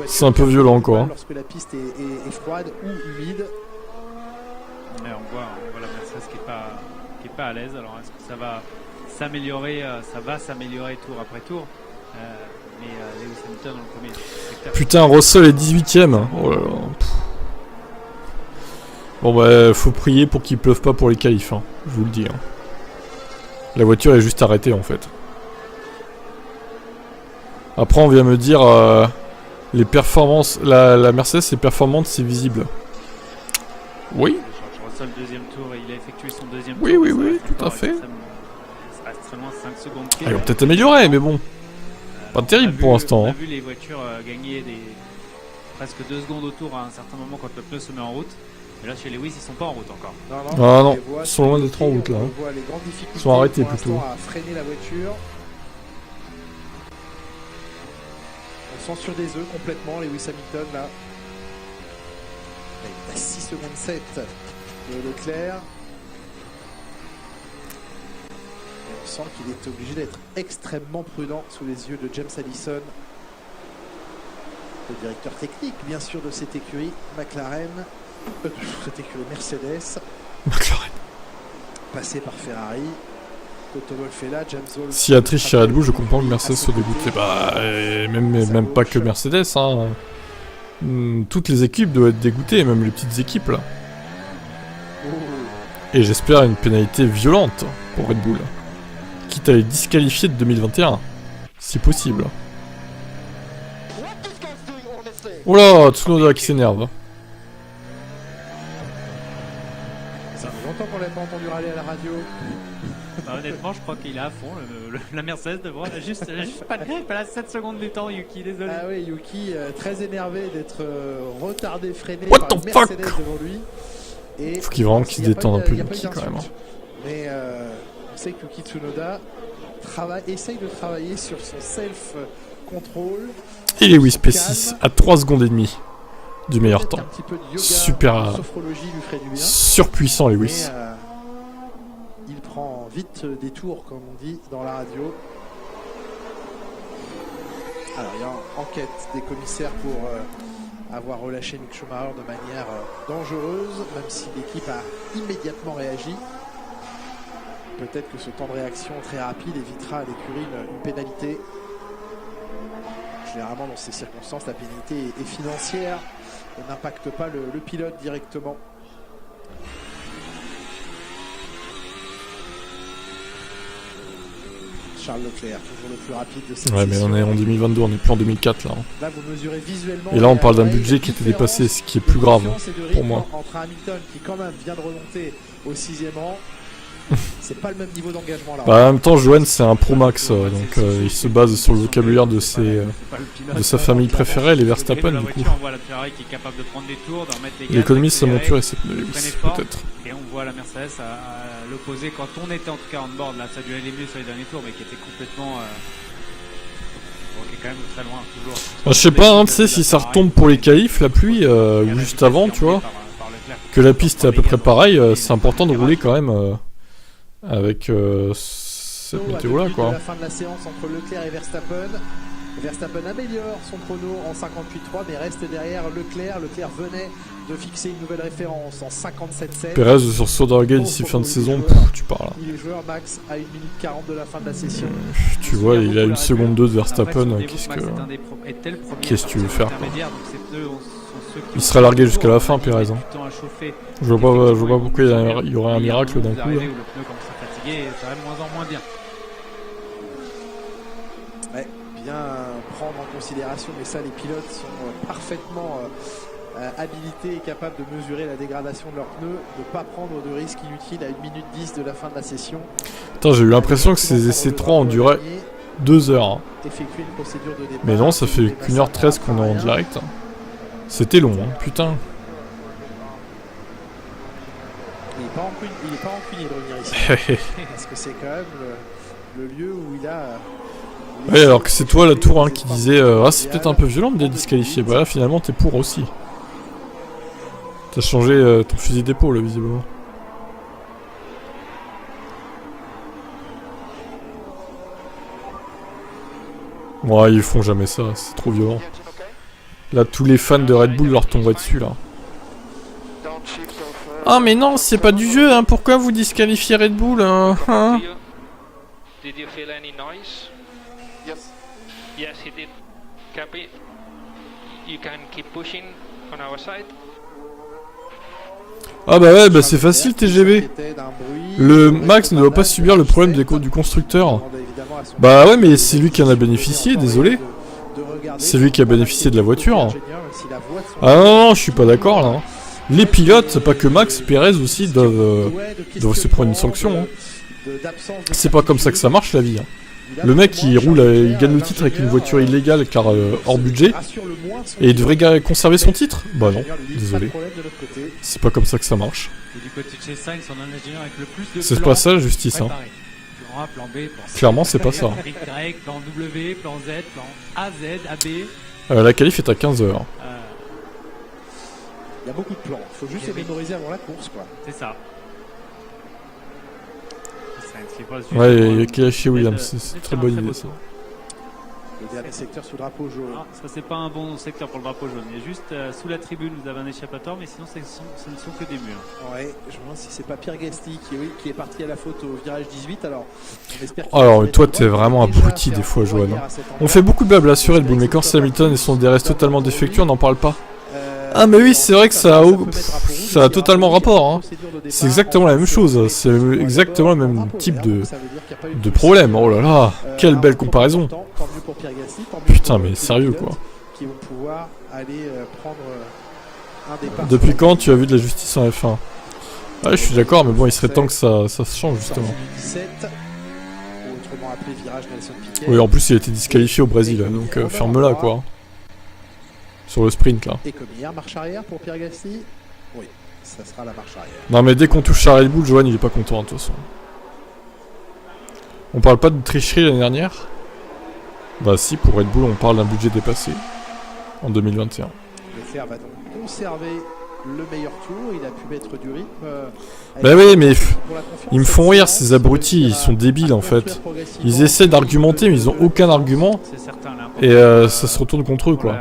c'est un peu violent quoi. Lorsque la piste est froide ou humide. Mais on voit la Mercedes qui est pas à l'aise. Alors est-ce que ça va s'améliorer tour après tour, mais Lewis Hamilton dans le premier secteur. Putain, Russell est 18ème. Oh là là. Bon bah faut prier pour qu'il pleuve pas pour les qualifs, hein. Je vous le dis. Hein. La voiture est juste arrêtée en fait. Après on vient me dire les performances, la Mercedes est performante, c'est visible. Oui. Russell deuxième tour, il a effectué son deuxième tour. Oui, tout à fait. Ça reste très loin, 5 secondes. Ah, ils ont peut-être amélioré, mais bon. Pas terrible pour l'instant. On a vu les voitures gagner presque 2 secondes au tour à un certain moment quand le pneu se met en route. Mais là chez Lewis ils sont pas en route encore. Ah non, ils sont loin d'être en route là. Ils sont arrêtés plutôt. À freiner la voiture. On sent sur des œufs complètement Lewis Hamilton là. Il est à 6 secondes 7 de Leclerc. Et on sent qu'il est obligé d'être extrêmement prudent sous les yeux de James Allison, le directeur technique bien sûr de cette écurie McLaren, cette écurie Mercedes. McLaren. Passé par Ferrari. Toto Wolff est là, James Hall. Si y a triche chez Red Bull, je comprends que Mercedes soit dégoûté. Bah, même pas que Mercedes, hein. Toutes les équipes doivent être dégoûtées, même les petites équipes là. Et j'espère une pénalité violente pour Red Bull. Quitte à les disqualifier de 2021, si possible. Oula, Tsunoda qui s'énerve. Ça fait longtemps qu'on l'a pas entendu râler à la radio. Bah, honnêtement, je crois qu'il est à fond, la Mercedes devant. Juste pas de grippe, elle a 7 secondes du temps, Yuki, désolé. Ah oui, Yuki, très énervé d'être retardé, freiné What par the une fuck Mercedes devant lui. Et faut qu'il vraiment qu'il se détende un peu, Yuki, quand même. Mais on sait que Yuki Tsunoda essaye de travailler sur son self-control. Et Lewis P6 à 3 secondes et demie du meilleur temps. Super surpuissant Lewis. Il prend vite des tours, comme on dit dans la radio. Alors, il y a une enquête des commissaires pour avoir relâché Mick Schumacher de manière dangereuse, même si l'équipe a immédiatement réagi. Peut-être que ce temps de réaction très rapide évitera à l'écurie une pénalité. Généralement, dans ces circonstances, la pénalité est financière et n'impacte pas le pilote directement. Charles Leclerc, toujours le plus rapide de cette Ouais, mais on est en 2022, on est plus en 2004 là. Là, vous mesurez visuellement. Et là, on parle d'un budget qui était dépassé, ce qui est plus grave pour moi. Entre Hamilton, qui quand même vient de remonter au 6e rang, c'est pas le même niveau d'engagement là. Bah, en même temps, Johan c'est un pro max, donc il se base sur le vocabulaire de sa famille préférée, les Verstappen du coup. On voit la Ferrari qui est capable de prendre des tours, d'en mettre des gaz, l'économie sa monture et ses pneus, peut-être. Et on voit la Mercedes à l'opposé quand on était en tout cas en board, là ça dû aller mieux sur les derniers tours, mais qui était complètement qui est quand même très loin toujours. Je sais pas, hein, tu sais, si ça retombe pour les qualifs, la pluie, ou juste avant, tu vois, que la piste est à peu près pareille, c'est important de rouler quand même avec cette météo là quoi. La fin de la séance entre Leclerc et Verstappen. Verstappen améliore son chrono en 58.3 mais reste derrière Leclerc. Leclerc venait de fixer une nouvelle référence en 57.7. Perez sur Sodergate d'ici fin de saison, tu parles. Il est joueur max à 1 minute 40 de la fin de la session. Tu vois, il a 1 seconde 2 de Verstappen, qu'est-ce que tu veux faire quoi. qui Il sera largué jusqu'à la fin, Pérez. Hein. temps à chauffer. Je vois pas pourquoi il y aurait un miracle d'un coup. Où le Là. pneu commence à fatiguer et ça va de moins en moins bien. Ouais, bien prendre en considération, mais ça les pilotes sont parfaitement habilités et capables de mesurer la dégradation de leurs pneus, de ne pas prendre de risques inutiles à 1 minute 10 de la fin de la session. Putain, j'ai eu l'impression que ces essais 3 ont duré 2 heures. Hein. Effectuer une procédure de départ. Mais non, ça fait qu'1h13 qu'on est en direct. C'était long, hein, putain. Il n'est pas rancunier de revenir ici. Parce que c'est quand même le lieu où il a... Ouais, alors que c'est toi la tour hein, qui disait ah, c'est peut-être un peu violent de les disqualifier. Bah là, finalement, t'es pour aussi. T'as changé ton fusil d'épaule, visiblement. Ouais, ils font jamais ça, c'est trop violent. Là, tous les fans de Red Bull leur tomberaient dessus, là. Ah, mais non, c'est pas du jeu, hein. Pourquoi vous disqualifiez Red Bull, hein, Did you feel any noise? Yes. Yes, he did. Copy. You can keep pushing on our side. Ah bah ouais, bah c'est facile TGV. Le Max ne doit pas subir le problème du constructeur. Bah ouais, mais c'est lui qui en a bénéficié, désolé. C'est lui qui a bénéficié de la voiture. Ah non, je suis pas d'accord là. Les pilotes, pas que Max, Pérez aussi doivent se prendre une sanction. Hein. C'est pas comme ça que ça marche la vie. Hein. Le mec il roule, il gagne le titre avec une voiture illégale car hors budget et il devrait conserver son titre. Bah non, désolé. C'est pas comme ça que ça marche. C'est pas ça la justice. Hein. Clairement c'est pas ça. Plan W, plan Z, plan A, Z, AB. La qualif est à 15h. Il y a beaucoup de plans, faut juste les mémoriser avant la course quoi. C'est ça. Ouais, il y a qui chez Williams, c'est une très bonne idée ça. Le dernier secteur sous le drapeau jaune. Non, ça c'est pas un bon secteur pour le drapeau jaune. Il y a juste sous la tribune vous avez un échappatoire, mais sinon ce ne sont que des murs. Ouais, je me demande si c'est pas Pierre Gasly qui est parti à la faute au virage 18. Alors, on espère alors mais toi t'es vraiment abruti des fois, Johan. On fait beaucoup de blabla sur Red Bull, mais quand c'est Hamilton et son DRS totalement défectueux, on n'en parle pas. Ah mais oui, c'est vrai que ça a totalement rapport. Hein. C'est exactement la même chose. C'est exactement le même type de problème. Oh là là, quelle belle comparaison. Putain mais sérieux quoi. Depuis quand tu as vu de la justice en F1? Ouais, je suis d'accord, mais bon, il serait temps que ça se change justement. Oui, en plus il a été disqualifié au Brésil, donc ferme-la quoi. Sur le sprint là. Et comme hier, marche arrière pour Pierre Gasly. Oui, ça sera la marche arrière. Non mais dès qu'on touche à Red Bull, Johan il est pas content de toute façon. On parle pas de tricherie l'année dernière? Bah si, pour Red Bull on parle d'un budget dépassé en 2021. Leclerc va donc conserver le meilleur tour, il a pu mettre du rythme. Bah oui, mais ils me font rire ces abrutis, ils sont débiles en fait. Ils essaient d'argumenter mais ils ont aucun argument. Et ça se retourne contre eux quoi.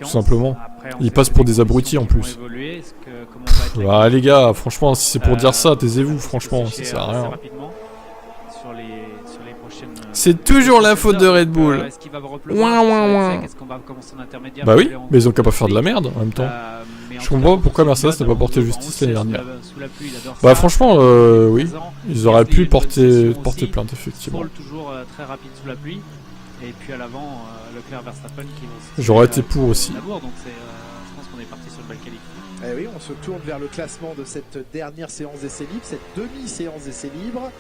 Tout simplement. Ils passent pour des abrutis en plus. Bah les gars, franchement, si c'est pour dire ça, taisez-vous, franchement, ça sert à rien. C'est toujours la faute de Red Bull. Bah oui, mais ils ont qu'à pas faire de la merde en même temps. Je comprends pas pourquoi Mercedes n'a pas porté justice l'année dernière. Bah franchement, oui, ils auraient pu porter plainte effectivement. Toujours très rapide sous la pluie. Et puis à l'avant, Leclerc Verstappen qui vont. J'aurais été pour aussi. Donc je pense qu'on est parti sur une belle qualité. Eh oui, on se tourne vers le classement de cette dernière séance d'essais libres, cette demi-séance d'essais libres.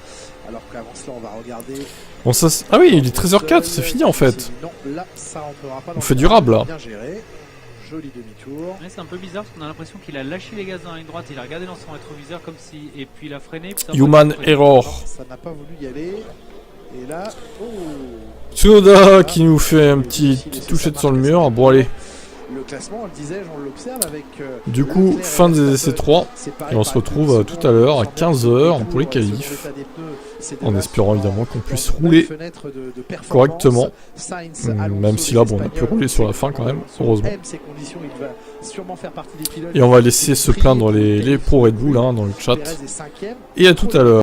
Alors qu'avant cela, on va regarder. Bon, ça, ah oui, il est 13h04, c'est fini en fait. Non, là, ça rentrera pas. On fait durable là. Bien géré. Joli demi-tour. Ouais, c'est un peu bizarre parce qu'on a l'impression qu'il a lâché les gaz dans la ligne droite, il a regardé dans son rétroviseur comme si. Et puis il a freiné. Human error. Ça n'a pas voulu y aller. Et là. Oh. Tsunoda qui nous fait un petit touchette sur le mur. Bon, allez. Le classement, on le disait, on l'observe avec. Du coup, fin des essais 3. Et on se retrouve tout à l'heure à 15h pour les qualifs. En espérant évidemment qu'on puisse rouler correctement. Même si là, bon, on a pu rouler sur la fin quand même, heureusement. Et on va laisser se plaindre les pros Red Bull hein, dans le chat. Et à tout à l'heure.